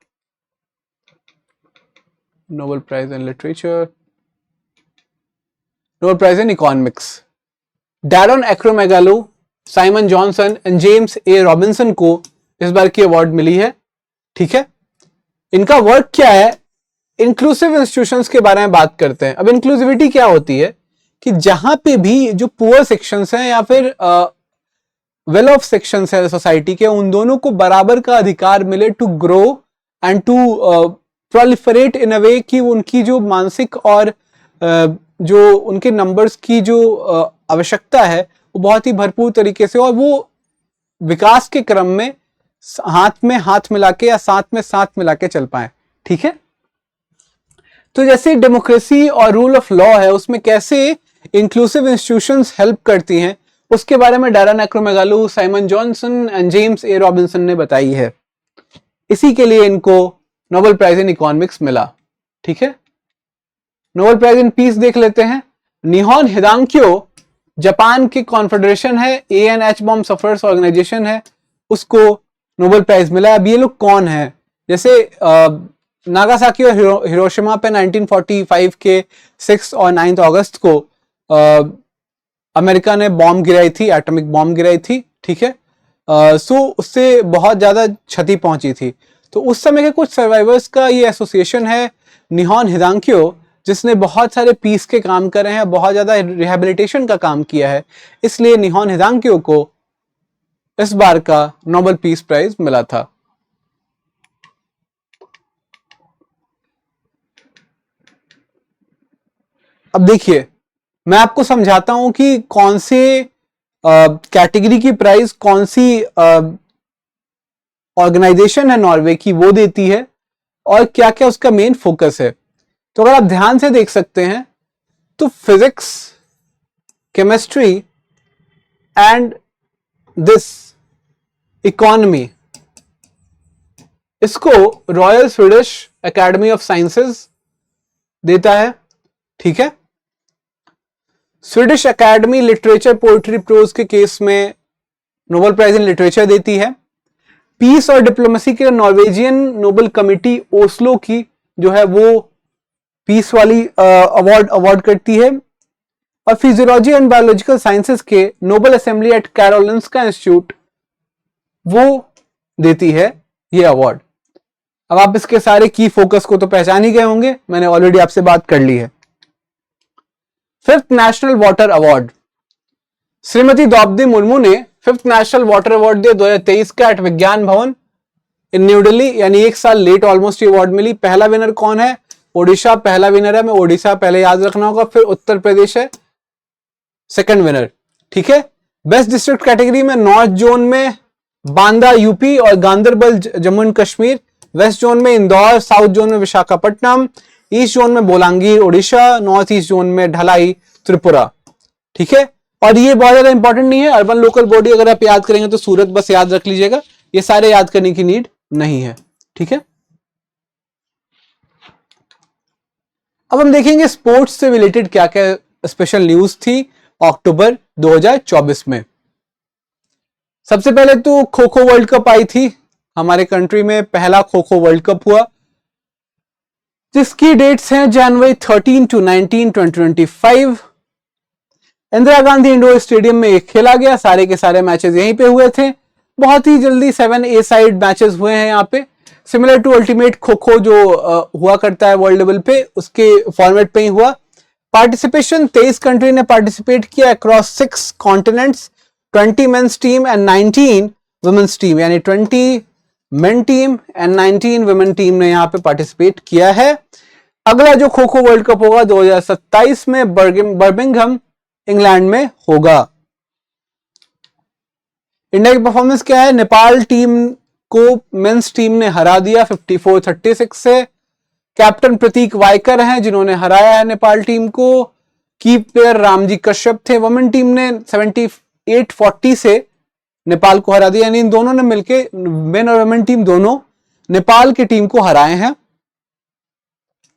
Nobel prize in literature, Nobel prize in economics, Daron Acemoglu, Simon Johnson and James A Robinson को इस बार की अवार्ड मिली है, ठीक है। इनका वर्क क्या है, इंक्लूसिव इंस्टीट्यूशंस के बारे में बात करते हैं। अब इंक्लूसिविटी क्या होती है कि जहां पे भी जो पुअर सेक्शंस हैं या फिर वेल ऑफ सेक्शंस है सोसाइटी के, उन दोनों को बराबर का अधिकार मिले to grow and to proliferate in a way कि उनकी जो मानसिक और जो उनके नंबर्स की जो आवश्यकता है वो बहुत ही भरपूर तरीके से और वो विकास के क्रम में हाथ मिला के या साथ में साथ मिला के चल पाए, ठीक है। तो जैसे डेमोक्रेसी और रूल ऑफ लॉ है, उसमें कैसे इंक्लूसिव इंस्टीट्यूशंस हेल्प करती हैं, उसके बारे में Daron Acemoglu, Simon Johnson and James A Robinson ने बताई है। इसी के लिए इनको नोबेल प्राइज इन इकोनॉमिक्स मिला, ठीक है। नोबेल प्राइज इन पीस देख लेते हैं। निहोन हिदांक्यो जापान की कॉन्फेडरेशन है, ANH बॉम्ब सफरर्स ऑर्गेनाइजेशन है, उसको नोबेल प्राइज मिला। अब ये लोग कौन है, जैसे नागासाकी और हिरोशिमा पे 1945 के 6 और 9 अगस्त को अमेरिका ने बॉम्ब गिराई थी, एटॉमिक बॉम्ब गिराई थी, ठीक है। सो उससे बहुत ज्यादा क्षति पहुंची थी। तो उस समय के कुछ सर्वाइवर्स का ये एसोसिएशन है निहॉन हिदांक्यो, जिसने बहुत सारे पीस के काम करे हैं, बहुत ज्यादा रिहेबिलिटेशन का काम किया है, इसलिए निहॉन हिदांक्यो को इस बार का नोबेल पीस प्राइज मिला था। अब देखिए, मैं आपको समझाता हूं कि कौन से कैटेगरी की प्राइज कौन सी ऑर्गेनाइजेशन है नॉर्वे की वो देती है और क्या क्या उसका मेन फोकस है। तो अगर आप ध्यान से देख सकते हैं तो physics, chemistry and this economy, इसको Royal Swedish Academy of Sciences देता है। ठीक है, Swedish Academy literature, poetry, prose के केस में नोबेल प्राइज इन लिटरेचर देती है। पीस और डिप्लोमेसी के नॉर्वेजियन नोबेल कमिटी ओस्लो की जो है वो पीस वाली अवार्ड करती है। और फिजियोलॉजी एंड बायोलॉजिकल साइंसेस के Nobel assembly eight Karolinska institute वो देती है ये अवार्ड। अब आप इसके सारे की फोकस को तो पहचान ही गए होंगे, मैंने ऑलरेडी आपसे बात कर ली है। Fifth national water award, Shrimati Droupadi Murmu ने फिफ्थ नेशनल वाटर अवार्ड दिया 2023 का एट विज्ञान भवन इन न्यू दिल्ली, यानी एक साल लेट ऑलमोस्ट ये अवार्ड मिली। पहला विनर कौन है? ओडिशा पहला विनर है, मैं ओडिशा पहले याद रखना होगा, फिर उत्तर प्रदेश है सेकंड विनर। ठीक है, बेस्ट डिस्ट्रिक्ट कैटेगरी में नॉर्थ जोन में बांदा यूपी और Ganderbal Jammu and Kashmir, west zone में इंदौर, साउथ जोन में विशाखापट्टनम, ईस्ट जोन में Bolangir Odisha, north east zone में ढलाई त्रिपुरा। ठीक है, और ये बहुत ज्यादा इंपॉर्टेंट नहीं है, अर्बन लोकल बॉडी अगर आप याद करेंगे तो सूरत बस याद रख लीजिएगा, ये सारे याद करने की नीड नहीं है। ठीक है, अब हम देखेंगे स्पोर्ट्स से रिलेटेड क्या क्या स्पेशल न्यूज थी अक्टूबर 2024 में। सबसे पहले तो kho kho world cup I थी हमारे कंट्री में, पहला खो खो वर्ल्ड कप हुआ जिसकी डेट्स हैं जनवरी 13 to 19, 2025। Indira Gandhi indoor stadium में खेला गया, सारे के सारे मैचेस यहीं पे हुए थे। बहुत ही जल्दी 7 ए साइड मैचेस हुए हैं यहाँ पे, similar to ultimate kho kho जो हुआ करता है वर्ल्ड लेवल पे, उसके फॉर्मेट पे ही हुआ। पार्टिसिपेशन 23 कंट्री ने पार्टिसिपेट किया across 6 continents, 20 men's team and 19 women's team, यानी 20 men team and 19 women team ने यहाँ पे पार्टिसिपेट किया है। अगला जो खो खो वर्ल्ड कप होगा 2027 में बर्मिंघम इंग्लैंड में होगा। इंडिया की परफॉर्मेंस क्या है? नेपाल टीम को मेंस टीम ने हरा दिया 54-36 से। कैप्टन प्रतीक वायकर हैं जिन्होंने हराया है नेपाल टीम को। की प्लेयर रामजी कश्यप थे। वुमेन टीम ने 78-40 से नेपाल को हरा दिया, यानी इन दोनों ने मिलकर, मेन और वुमेन टीम दोनों, नेपाल की टीम को हराए हैं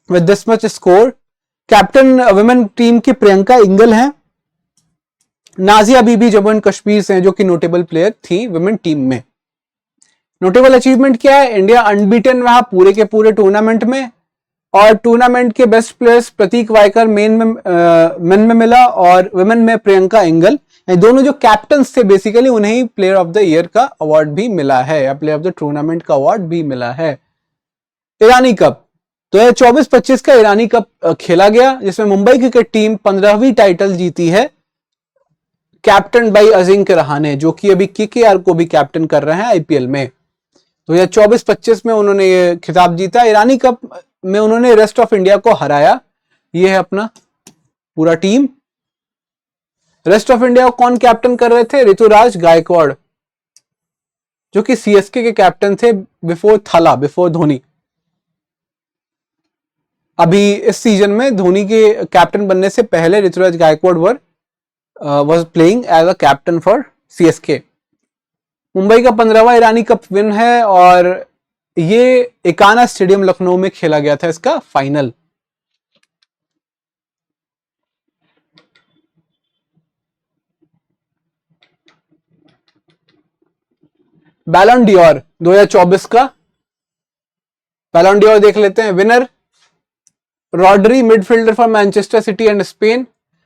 with this much score. Captain women team की प्रियंका इंगल हैं। नाजिया बीबी जम्मू एंड कश्मीर से हैं जो कि नोटेबल प्लेयर थी वुमेन टीम में। नोटेबल अचीवमेंट क्या है? इंडिया अनबीटन रहा पूरे के पूरे टूर्नामेंट में, और टूर्नामेंट के बेस्ट प्लेयर्स प्रतीक वायकर मेन में मिला और वुमेन में प्रियंका इंगल, दोनों जो कैप्टन्स थे बेसिकली उन्हें प्लेयर ऑफ द ईयर का अवार्ड भी मिला है, या प्लेयर ऑफ द टूर्नामेंट का अवार्ड भी मिला है। ईरानी कप 2024-25 का ईरानी कप खेला गया जिसमें मुंबई क्रिकेट टीम 15वीं टाइटल जीती है, कैप्टन बाई अजिंक्य रहाणे, जो कि अभी केकेआर को भी कैप्टन कर रहे हैं आईपीएल में। 2024-25 में उन्होंने ये खिताब जीता। ईरानी कप में उन्होंने रेस्ट ऑफ इंडिया को हराया। ये है अपना पूरा टीम। रेस्ट ऑफ इंडिया को कौन कैप्टन कर रहे थे? ऋतुराज गायकवाड़, जो कि सीएसके के कैप्टन थे बिफोर धोनी। अभी इस सीजन में धोनी के कैप्टन बनने से पहले Ruturaj Gaikwad was playing as a captain for CSK. Mumbai का 15वां ईरानी कप विन है और ये एकाना स्टेडियम लखनऊ में खेला गया था इसका फाइनल। बैलन डियोर 2024 का बैलन डियोर देख लेते हैं। Winner Rodri, midfielder for Manchester city and Spain.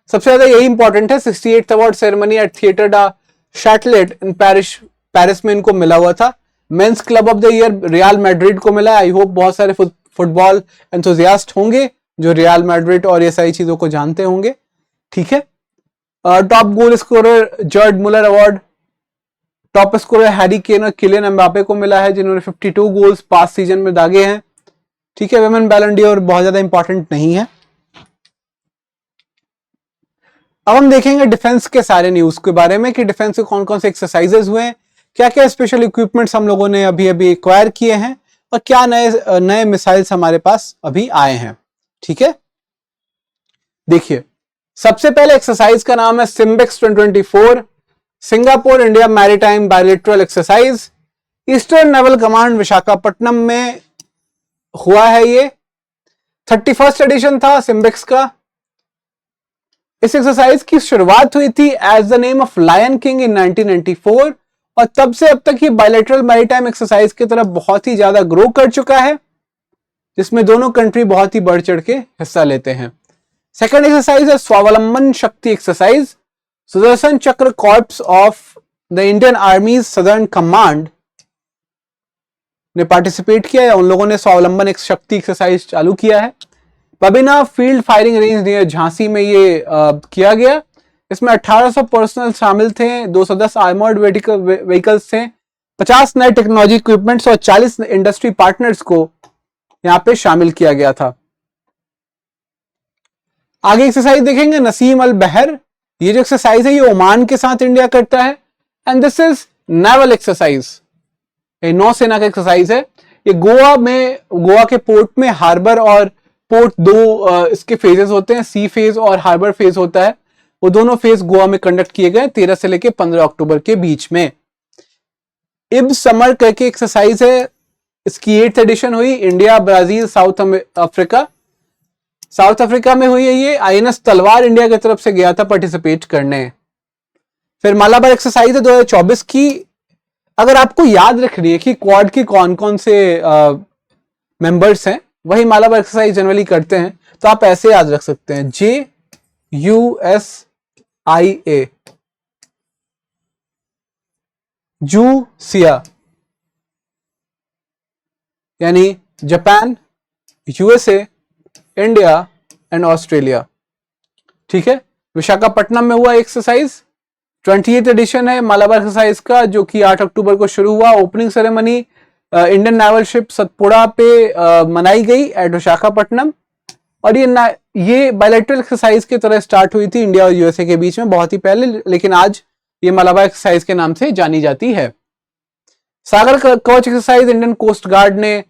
सबसे ज्यादा यही इंपॉर्टेंट है, 68th award ceremony eight theatre डा शैटलेट इन पेरिस में इनको मिला हुआ था। Mains club of the year real Madrid को मिला है। आई होप बहुत सारे फुटबॉल एंथुसियास्ट होंगे जो रियल मैड्रिड और ये सारी चीजों को जानते होंगे। ठीक है, top goal scorer Gerd Muller award, top scorer Harry Kane और किलियन एम्बापे को मिला है जिन्होंने 52 गोल्स पास सीजन में दागे हैं। ठीक है, वुमेन बैलन डी'ओर बहुत ज्यादा इंपॉर्टेंट नहीं है। अब हम देखेंगे डिफेंस के सारे न्यूज के बारे में कि डिफेंस के कौन कौन से एक्सरसाइजेस हुए हैं, क्या क्या स्पेशल इक्विपमेंट्स हम लोगों ने अभी अभी एक्वायर किए हैं और क्या नए नए मिसाइल्स हमारे पास अभी आए हैं। ठीक है, देखिए सबसे पहले एक्सरसाइज का नाम है SIMBEX 2024 Singapore India maritime bilateral exercise. Eastern naval command Visakhapatnam में हुआ है। ये 31st एडिशन था सिम्बेक्स का। इस एक्सरसाइज की शुरुआत हुई थी as the name of lion king in 1994 और तब से अब तक ये बायलैटरल मैरीटाइम एक्सरसाइज की तरफ बहुत ही ज्यादा ग्रो कर चुका है, जिसमें दोनों कंट्री बहुत ही बढ़ चढ़ के हिस्सा लेते हैं। सेकेंड एक्सरसाइज है स्वावलंबन शक्ति एक्सरसाइज। सुदर्शन चक्र corps of the Indian army southern command ने पार्टिसिपेट किया है, उन लोगों ने स्वावलंबन शक्ति एक्सरसाइज चालू किया है। Babina field firing range near Jhansi में ये किया गया। इसमें 1800 पर्सनल शामिल थे, 210 आर्मर्ड व्हीकल्स थे, 50 नए टेक्नोलॉजी इक्विपमेंट्स और 40 इंडस्ट्री पार्टनर्स को यहां पे शामिल किया गया था। आगे एक्सरसाइज देखेंगे नसीम अल बहर। ये जो एक्सरसाइज है ये ओमान के साथ इंडिया करता है and this is naval exercise, नौसेना का एक्सरसाइज है। ये गोवा के पोर्ट में हार्बर और पोर्ट दो इसके फेजेस होते हैं, सी फेज और हार्बर फेज होता है। वो दोनों फेज गोवा में कंडक्ट किए गए 13 से लेके 15 अक्टूबर के बीच में। इब समर करके एक्सरसाइज है, इसकी 8th एडिशन हुई। इंडिया, ब्राजील, साउथ अफ्रीका में हुई है ये। आईएनएस तलवार इंडिया की तरफ से गया था पार्टिसिपेट करने। फिर मालाबार एक्सरसाइज है 2024 की। अगर आपको याद रखनी है कि क्वाड के कौन कौन से मेंबर्स हैं, वही मालाबार एक्सरसाइज जनरली करते हैं, तो आप ऐसे याद रख सकते हैं JUSIA, जूसिया, यानी Japan, USA, India and Australia. ठीक है, विशाखापट्टनम में हुआ एक्सरसाइज। 28th एडिशन है मालाबार एक्सरसाइज का, जो कि 8 अक्टूबर को शुरू हुआ। Opening ceremony Indian naval ship Satpura पे मनाई गई एट विशाखापट्टनम और ये बायलैटरल एक्सरसाइज की तरह स्टार्ट हुई थी इंडिया और यूएसए के बीच में बहुत ही पहले, लेकिन आज ये मालाबार एक्सरसाइज के नाम से जानी जाती है। सागर कवच एक्सरसाइज इंडियन कोस्ट गार्ड ने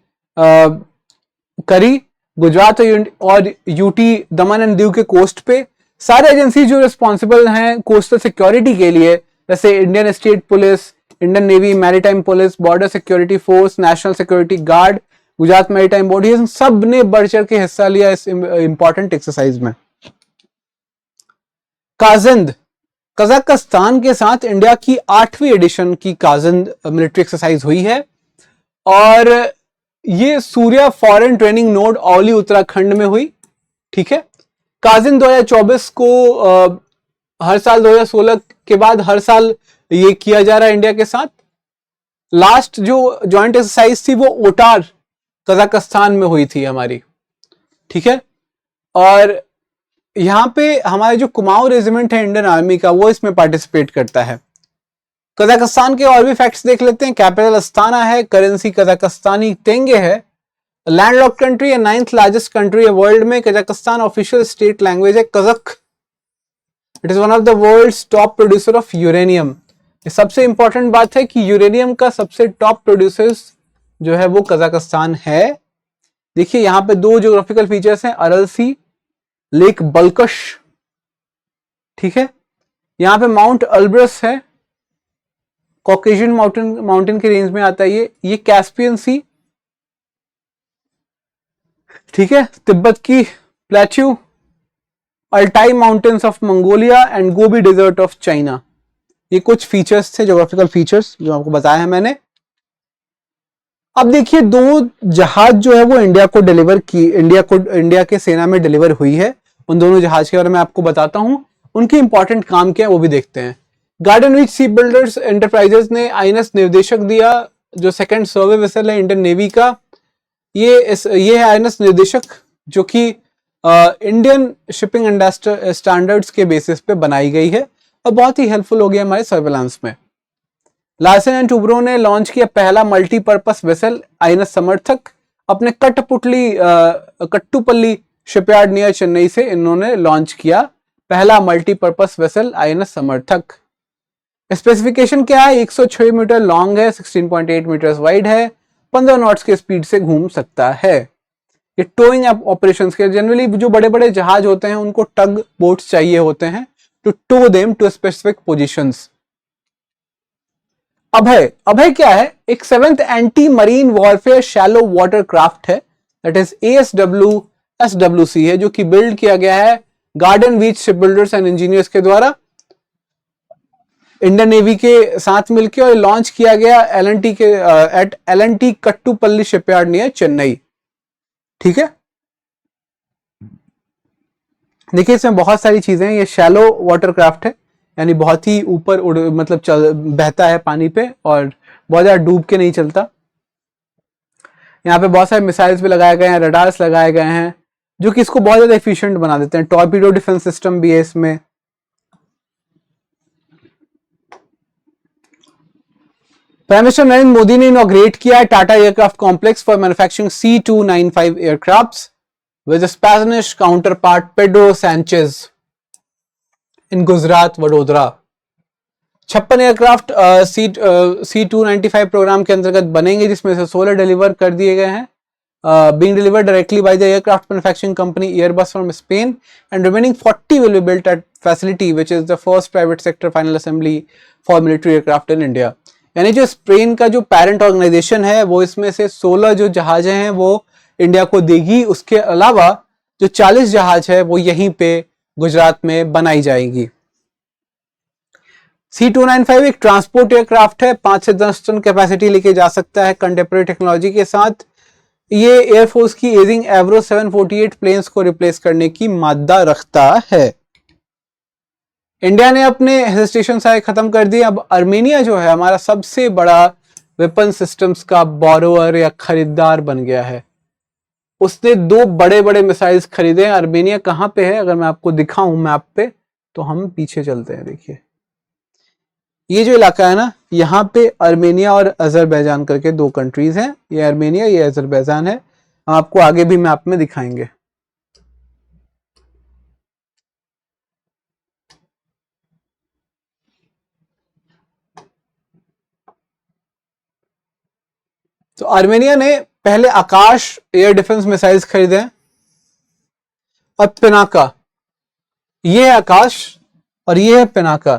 करी गुजरात और यूटी दमन एंड दीव के कोस्ट पे। सारे एजेंसी जो रिस्पॉन्सिबल हैं कोस्टल सिक्योरिटी के लिए, जैसे Indian state police, Indian navy, maritime police, border security force, national security guard, Gujarat maritime body, सब ने बढ़ चढ़ के हिस्सा लिया इस इंपॉर्टेंट एक्सरसाइज में। काजिंद, कजाकिस्तान के साथ इंडिया की 8वीं एडिशन की काजिंद मिलिट्री एक्सरसाइज हुई है और ये Surya foreign training node Auli Uttarakhand में हुई। ठीक है, काजिंद 2024 को हर साल 2016 के बाद हर साल ये किया जा रहा है इंडिया के साथ। लास्ट जो जॉइंट एक्सरसाइज थी वो ओटार कजाकिस्तान में हुई थी हमारी। ठीक है, और यहां पे हमारे जो कुमाऊं रेजिमेंट है इंडियन आर्मी का, वो इसमें पार्टिसिपेट करता है। कजाकिस्तान के और भी फैक्ट्स देख लेते हैं। कैपिटल अस्ताना है, करेंसी कजाकिस्तानी टेंगे है, लैंडलॉक्ड कंट्री है, 9th लार्जेस्ट कंट्री है वर्ल्ड में। कजाकिस्तान ऑफिशियल स्टेट लैंग्वेज है Kazakh. It is one of the world's top producer of uranium. सबसे इंपॉर्टेंट बात है कि यूरेनियम का सबसे टॉप प्रोड्यूसर्स जो है वो कजाकिस्तान है। देखिए यहां पे 2 ज्योग्राफिकल फीचर्स हैं, अरल सी, लेक बल्कश। ठीक है, यहां पे माउंट अल्ब्रस है, कॉकेशियन माउंटेन के रेंज में आता है ये कैस्पियन सी। ठीक है, तिब्बत की plateau, Altai mountains of Mongolia and Gobi desert of China. ये कुछ फीचर्स थे, ज्योग्राफिकल फीचर्स जो आपको बताया है मैंने। अब देखिए 2 जहाज जो है वो इंडिया के सेना में डिलीवर हुई है। उन दोनों जहाज के बारे में आपको बताता हूं, उनके इंपॉर्टेंट काम क्या है वो भी देखते हैं। गार्डन रीच सी बिल्डर्स एंटरप्राइजेस ने आईएनएस निर्देशक दिया जो सेकंड सर्वे वेसल है इंडियन नेवी का, ये है आईएनएस निर्देशक, जो कि इंडियन शिपिंग स्टैंडर्ड्स के बेसिस पे बनाई गई है और बहुत ही हेल्पफुल हो गई हमारे सर्वेलेंस में। लार्सन एंड टुब्रो ने लॉन्च किया पहला मल्टीपर्पस वेसल आईएनएस समर्थक, अपने कट्टुपल्ली शिपयार्ड नियर चेन्नई से इन्होंने लॉन्च किया पहला मल्टीपर्पस वेसल आईएनएस समर्थक। स्पेसिफिकेशन क्या है? 106 मीटर लॉन्ग है, 16.8 मीटर्स वाइड है, 15 नॉट्स के स्पीड से घूम सकता है। ये टोइंग ऑपरेशंस के, जनरली जो बड़े बड़े जहाज होते हैं उनको टग बोट्स चाहिए होते हैं to tow them to specific positions. Abhay क्या है? एक 7th anti marine warfare shallow water craft है, दैट इज ASWC है, जो कि बिल्ड किया गया है Garden Reach ship builders and engineers के द्वारा इंडियन नेवी के साथ मिलकर, और लॉन्च किया गया LNT के at LNT Kattupalli shipyard near Chennai. ठीक है, देखिए इसमें बहुत सारी चीजें हैं। ये शैलो वाटर क्राफ्ट है, यानी बहुत ही ऊपर मतलब बहता है पानी पे और बहुत ज्यादा डूब के नहीं चलता। यहाँ पे बहुत सारे मिसाइल्स भी लगाए गए हैं, रडार्स लगाए गए हैं, जो कि इसको बहुत ज्यादा एफिशिएंट बना देते हैं। टॉर्पीडो डिफेंस सिस्टम भी है इसमें। प्राइम मिनिस्टर नरेंद्र मोदी ने इनॉग्रेट किया Tata aircraft complex for manufacturing C295 aircrafts with Spanish counterpart Pedro Sanchez in Gujarat Vadodara. 56 aircraft C295 programme के अंतर्गत बनेंगे, जिसमें से 16 डिलीवर कर दिए गए हैं, being delivered directly by the aircraft manufacturing company Airbus from Spain, and remaining 40 will be built at facility which is the first private sector final assembly for military aircraft in India। यानी जो Spain का जो parent organisation है वो इसमें से 16 जो जहाजें हैं वो इंडिया को देगी। उसके अलावा जो 40 जहाज है वो यहीं पे गुजरात में बनाई जाएगी। C295 एक ट्रांसपोर्ट एयरक्राफ्ट है, 5 से 10 टन कैपेसिटी लेके जा सकता है कंटेम्प्रेरी टेक्नोलॉजी के साथ। ये एयरफोर्स की एजिंग एवरो 748 प्लेन्स को रिप्लेस करने की मादा रखता है। इंडिया ने अपने हेजिटेशन सारे खत्म कर दिए। अब आर्मेनिया जो है हमारा सबसे बड़ा वेपन सिस्टम्स का बोरोअर या खरीदार बन गया है। उसने 2 बड़े बड़े मिसाइल्स खरीदे हैं। आर्मेनिया कहां पे है अगर मैं आपको दिखाऊं मैप पे, तो हम पीछे चलते हैं। देखिए ये जो इलाका है ना, यहाँ पे आर्मेनिया और अजरबैजान करके 2 कंट्रीज हैं। ये आर्मेनिया, ये अजरबैजान है। हम आपको आगे भी मैप में दिखाएंगे। तो आर्मेनिया ने पहले आकाश एयर डिफेंस मिसाइल्स खरीदे हैं, और पिनाका, ये है आकाश और ये है पिनाका।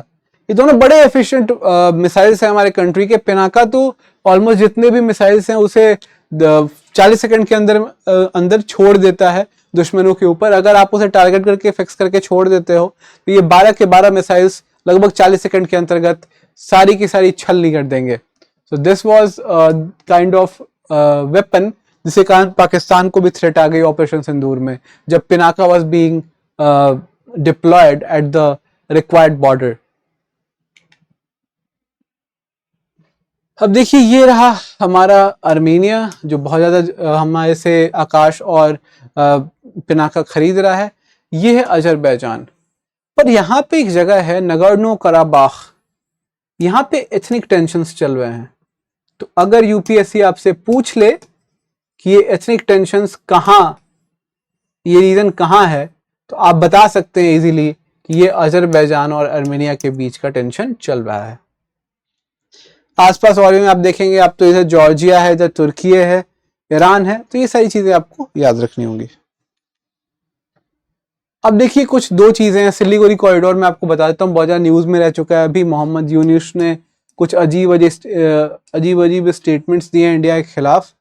ये दोनों बड़े एफिशिएंट मिसाइल्स हैं हमारे कंट्री के। पिनाका तो ऑलमोस्ट जितने भी मिसाइल्स हैं उसे 40 सेकंड के अंदर छोड़ देता है दुश्मनों के ऊपर। अगर आप उसे टारगेट करके फिक्स करके छोड़ देते हो तो ये 12 के 12 मिसाइल्स लगभग 40 सेकंड के अंतर्गत सारी की सारी छलनी कर देंगे। So this was kind of weapon जिसके कारण पाकिस्तान को भी थ्रेट आ गई ऑपरेशन सिंदूर में, जब Pinaka was being diploid at the required border. अब देखिए ये रहा हमारा आर्मेनिया, जो बहुत ज़्यादा हमारे से आकाश और पिनाका खरीद रहा है। ये है अजरबैजान। पर यहाँ पे एक जगह है नगोर्नो कराबाख, यहाँ पे एथनिक टेंशन्स चल रहे हैं। तो अगर यूपीएससी आपसे पूछ ले कि ये एथनिक टेंशन्स कहाँ, ये रीजन कहाँ है, तो आप बता सकते हैं इजीली कि ये अजरबैजान और आर्मेनिया के बीच का टेंशन चल रहा है। आसपास और में आप देखेंगे, आप तो इधर जॉर्जिया है, इधर तुर्की है, ईरान है, तो ये सारी चीजें आपको याद रखनी होंगी। अब देखिए कुछ 2 चीजें हैं। सिलीगुड़ी कॉरिडोर में आपको बता देता हूँ, बहुत ज्यादा न्यूज में रह चुका है। अभी मोहम्मद यूनुस ने कुछ अजीब स्टेटमेंट्स दिए हैं इंडिया के खिलाफ,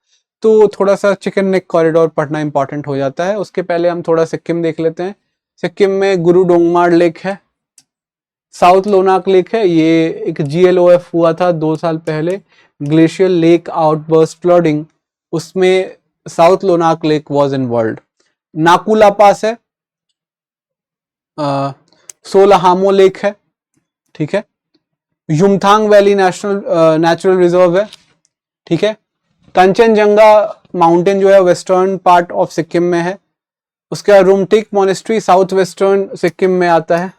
तो थोड़ा सा चिकन नेक कॉरिडोर पढ़ना इंपॉर्टेंट हो जाता है। उसके पहले हम थोड़ा सिक्किम देख लेते हैं। सिक्किम में गुरु डोंगमार लेक है, साउथ लोनाक लेक है। ये एक GLOF हुआ था 2 साल पहले, ग्लेशियल लेक आउटबर्स्ट फ्लडिंग, उसमें South Lhonak lake was involved. Nakula pass है, सोलाहामो लेक है, ठीक है। युमथांग वैली नेचुरल रिजर्व है, ठीक है। कंचनजंगा माउंटेन जो है वेस्टर्न पार्ट ऑफ सिक्किम में है। उसके बाद रुमटिक मॉनेस्ट्री साउथ वेस्टर्न सिक्किम में आता है।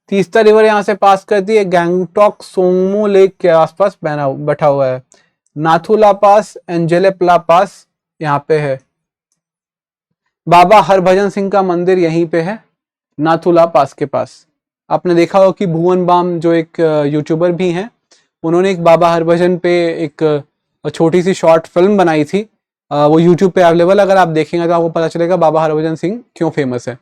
तीस्ता रिवर यहां से पास करती है, गैंगटॉक सोंगमो लेक के आसपास बैठा हुआ है। नाथुला पास, एंजेलेपला पास यहाँ पे है। बाबा हरभजन सिंह का मंदिर यहीं पे है, नाथुला पास के पास। आपने देखा हो कि भुवन बाम जो एक यूट्यूबर भी हैं, उन्होंने एक बाबा हरभजन पे एक छोटी सी शॉर्ट फिल्म बनाई थी। वो यूट्यूब पे अवेलेबल, अगर आप देखेंगे तो आपको पता चलेगा बाबा हरभजन सिंह क्यों फेमस है।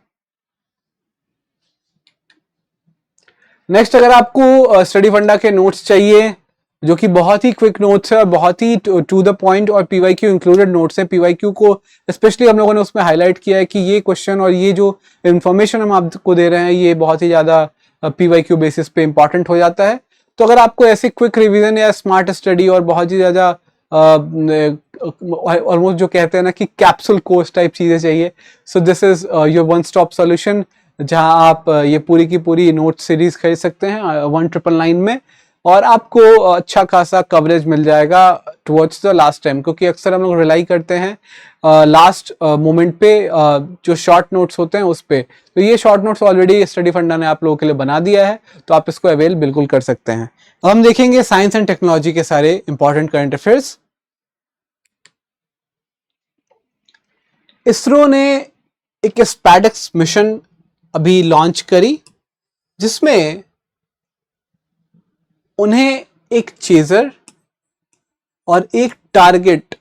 नेक्स्ट, अगर आपको स्टडी फंडा के नोट्स चाहिए जो कि बहुत ही क्विक नोट्स है और बहुत ही टू द पॉइंट और पीवाईक्यू इंक्लूडेड नोट्स हैं, पीवाईक्यू को स्पेशली हम लोगों ने उसमें हाईलाइट किया है कि ये क्वेश्चन और ये जो इन्फॉर्मेशन हम आपको दे रहे हैं ये बहुत ही ज़्यादा पीवाईक्यू बेसिस पे इंपॉर्टेंट हो जाता है। तो अगर आपको ऐसे क्विक रिवीजन या स्मार्ट स्टडी और बहुत ही ज़्यादा ऑलमोस्ट जो कहते हैं ना कि कैप्सूल कोर्स टाइप चीज़ें चाहिए, so this is your one stop solution, जहां आप ये पूरी की पूरी नोट सीरीज खरीद सकते हैं 1999 में, और आपको अच्छा खासा कवरेज मिल जाएगा टुवर्ड्स द लास्ट टाइम, क्योंकि अक्सर हम लोग रिलाई करते हैं लास्ट मोमेंट पे जो शॉर्ट नोट्स होते हैं उस पे। तो ये शॉर्ट नोट्स ऑलरेडी स्टडी फंडा ने आप लोगों के लिए बना दिया है, तो आप इसको अवेल बिल्कुल कर सकते हैं। अब हम देखेंगे साइंस एंड टेक्नोलॉजी के सारे इंपॉर्टेंट करंट अफेयर्स। इसरो ने एक स्पैडेक्स मिशन अभी लॉन्च करी, जिसमें उन्हें एक चेजर और एक टारगेट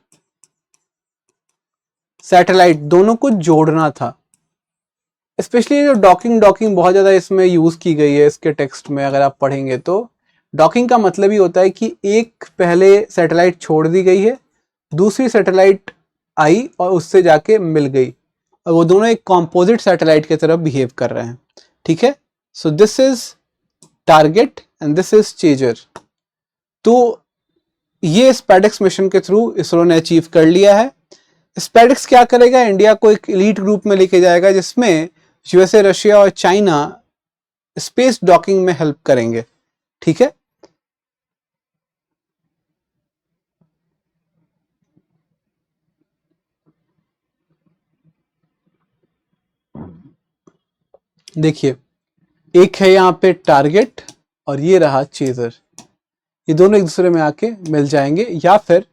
सैटेलाइट दोनों को जोड़ना था। स्पेशली जो डॉकिंग बहुत ज्यादा इसमें यूज की गई है इसके टेक्स्ट में, अगर आप पढ़ेंगे तो डॉकिंग का मतलब ही होता है कि एक पहले सैटेलाइट छोड़ दी गई है, दूसरी सैटेलाइट आई और उससे जाके मिल गई, और वो दोनों एक कॉम्पोजिट सैटेलाइट की तरह बिहेव कर रहे हैं। ठीक है, so this is target and this is chaser. तो ये स्पैडेक्स मिशन के थ्रू इसरो ने अचीव कर लिया है। स्पैडेक्स क्या करेगा, इंडिया को एक एलीट ग्रुप में लेके जाएगा, जिसमें यूएसए, रशिया और चाइना स्पेस डॉकिंग में हेल्प करेंगे। ठीक है, देखिए एक है यहां पे टारगेट और ये रहा चेजर, ये दोनों एक दूसरे में आके मिल जाएंगे, या फिर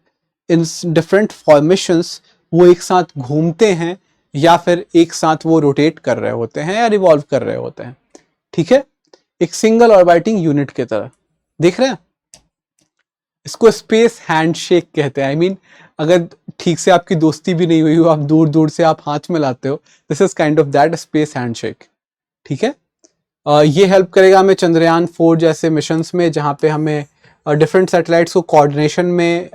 इन डिफरेंट फॉर्मेशंस वो एक साथ घूमते हैं, या फिर एक साथ वो रोटेट कर रहे होते हैं या रिवॉल्व कर रहे होते हैं। ठीक है, एक सिंगल ऑर्बिटिंग यूनिट की तरह। देख रहे हैं, इसको स्पेस हैंडशेक कहते हैं। आई मीन अगर ठीक से आपकी दोस्ती भी नहीं हुई हो, आप दूर दूर से आप हाथ मिलाते हो, this is kind of that space handshake. ठीक है, ये हेल्प करेगा हमें चंद्रयान 4 जैसे मिशंस में, जहाँ पे हमें डिफरेंट सैटेलाइट्स को कोऑर्डिनेशन में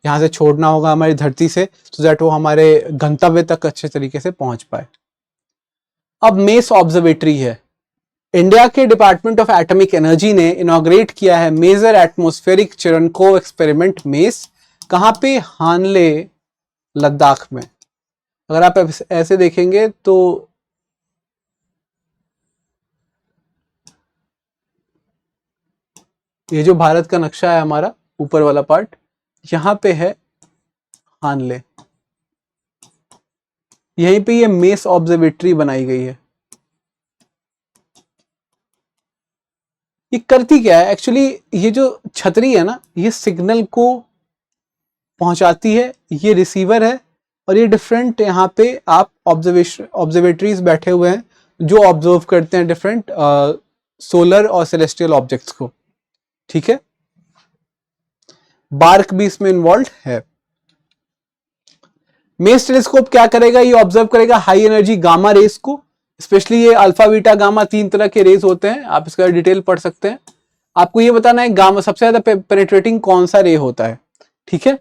यहाँ से छोड़ना होगा हमारी धरती से, सो दैट वो हमारे गंतव्य तक अच्छे तरीके से पहुंच पाए। अब मेस ऑब्जर्वेटरी है, इंडिया के डिपार्टमेंट ऑफ एटॉमिक एनर्जी ने इनॉग्रेट किया है मेजर एटमॉस्फेरिक चिरनकोव एक्सपेरिमेंट मेस। कहाँ पे, हानले, लद्दाख में। अगर आप ऐसे देखेंगे तो ये जो भारत का नक्शा है हमारा ऊपर वाला पार्ट, यहां पे है हानले, यहीं पे ये मेस ऑब्जर्वेटरी बनाई गई है। ये करती क्या है एक्चुअली, ये जो छतरी है ना, ये सिग्नल को पहुंचाती है, ये रिसीवर है, और ये डिफरेंट यहाँ पे आप ऑब्जर्वेटरीज बैठे हुए हैं जो ऑब्जर्व करते हैं डिफरेंट सोलर और सेलेस्टियल ऑब्जेक्ट्स को। ठीक है, बार्क भी इसमें इन्वॉल्व है। मेस टेलीस्कोप क्या करेगा, ये ऑब्जर्व करेगा हाई एनर्जी गामा रेस को, स्पेशली ये अल्फा, बीटा, गामा 3 तरह के रेस होते हैं, आप इसका डिटेल पढ़ सकते हैं। आपको ये बताना है गामा सबसे ज्यादा पेनिट्रेटिंग कौन सा रे होता है। ठीक है,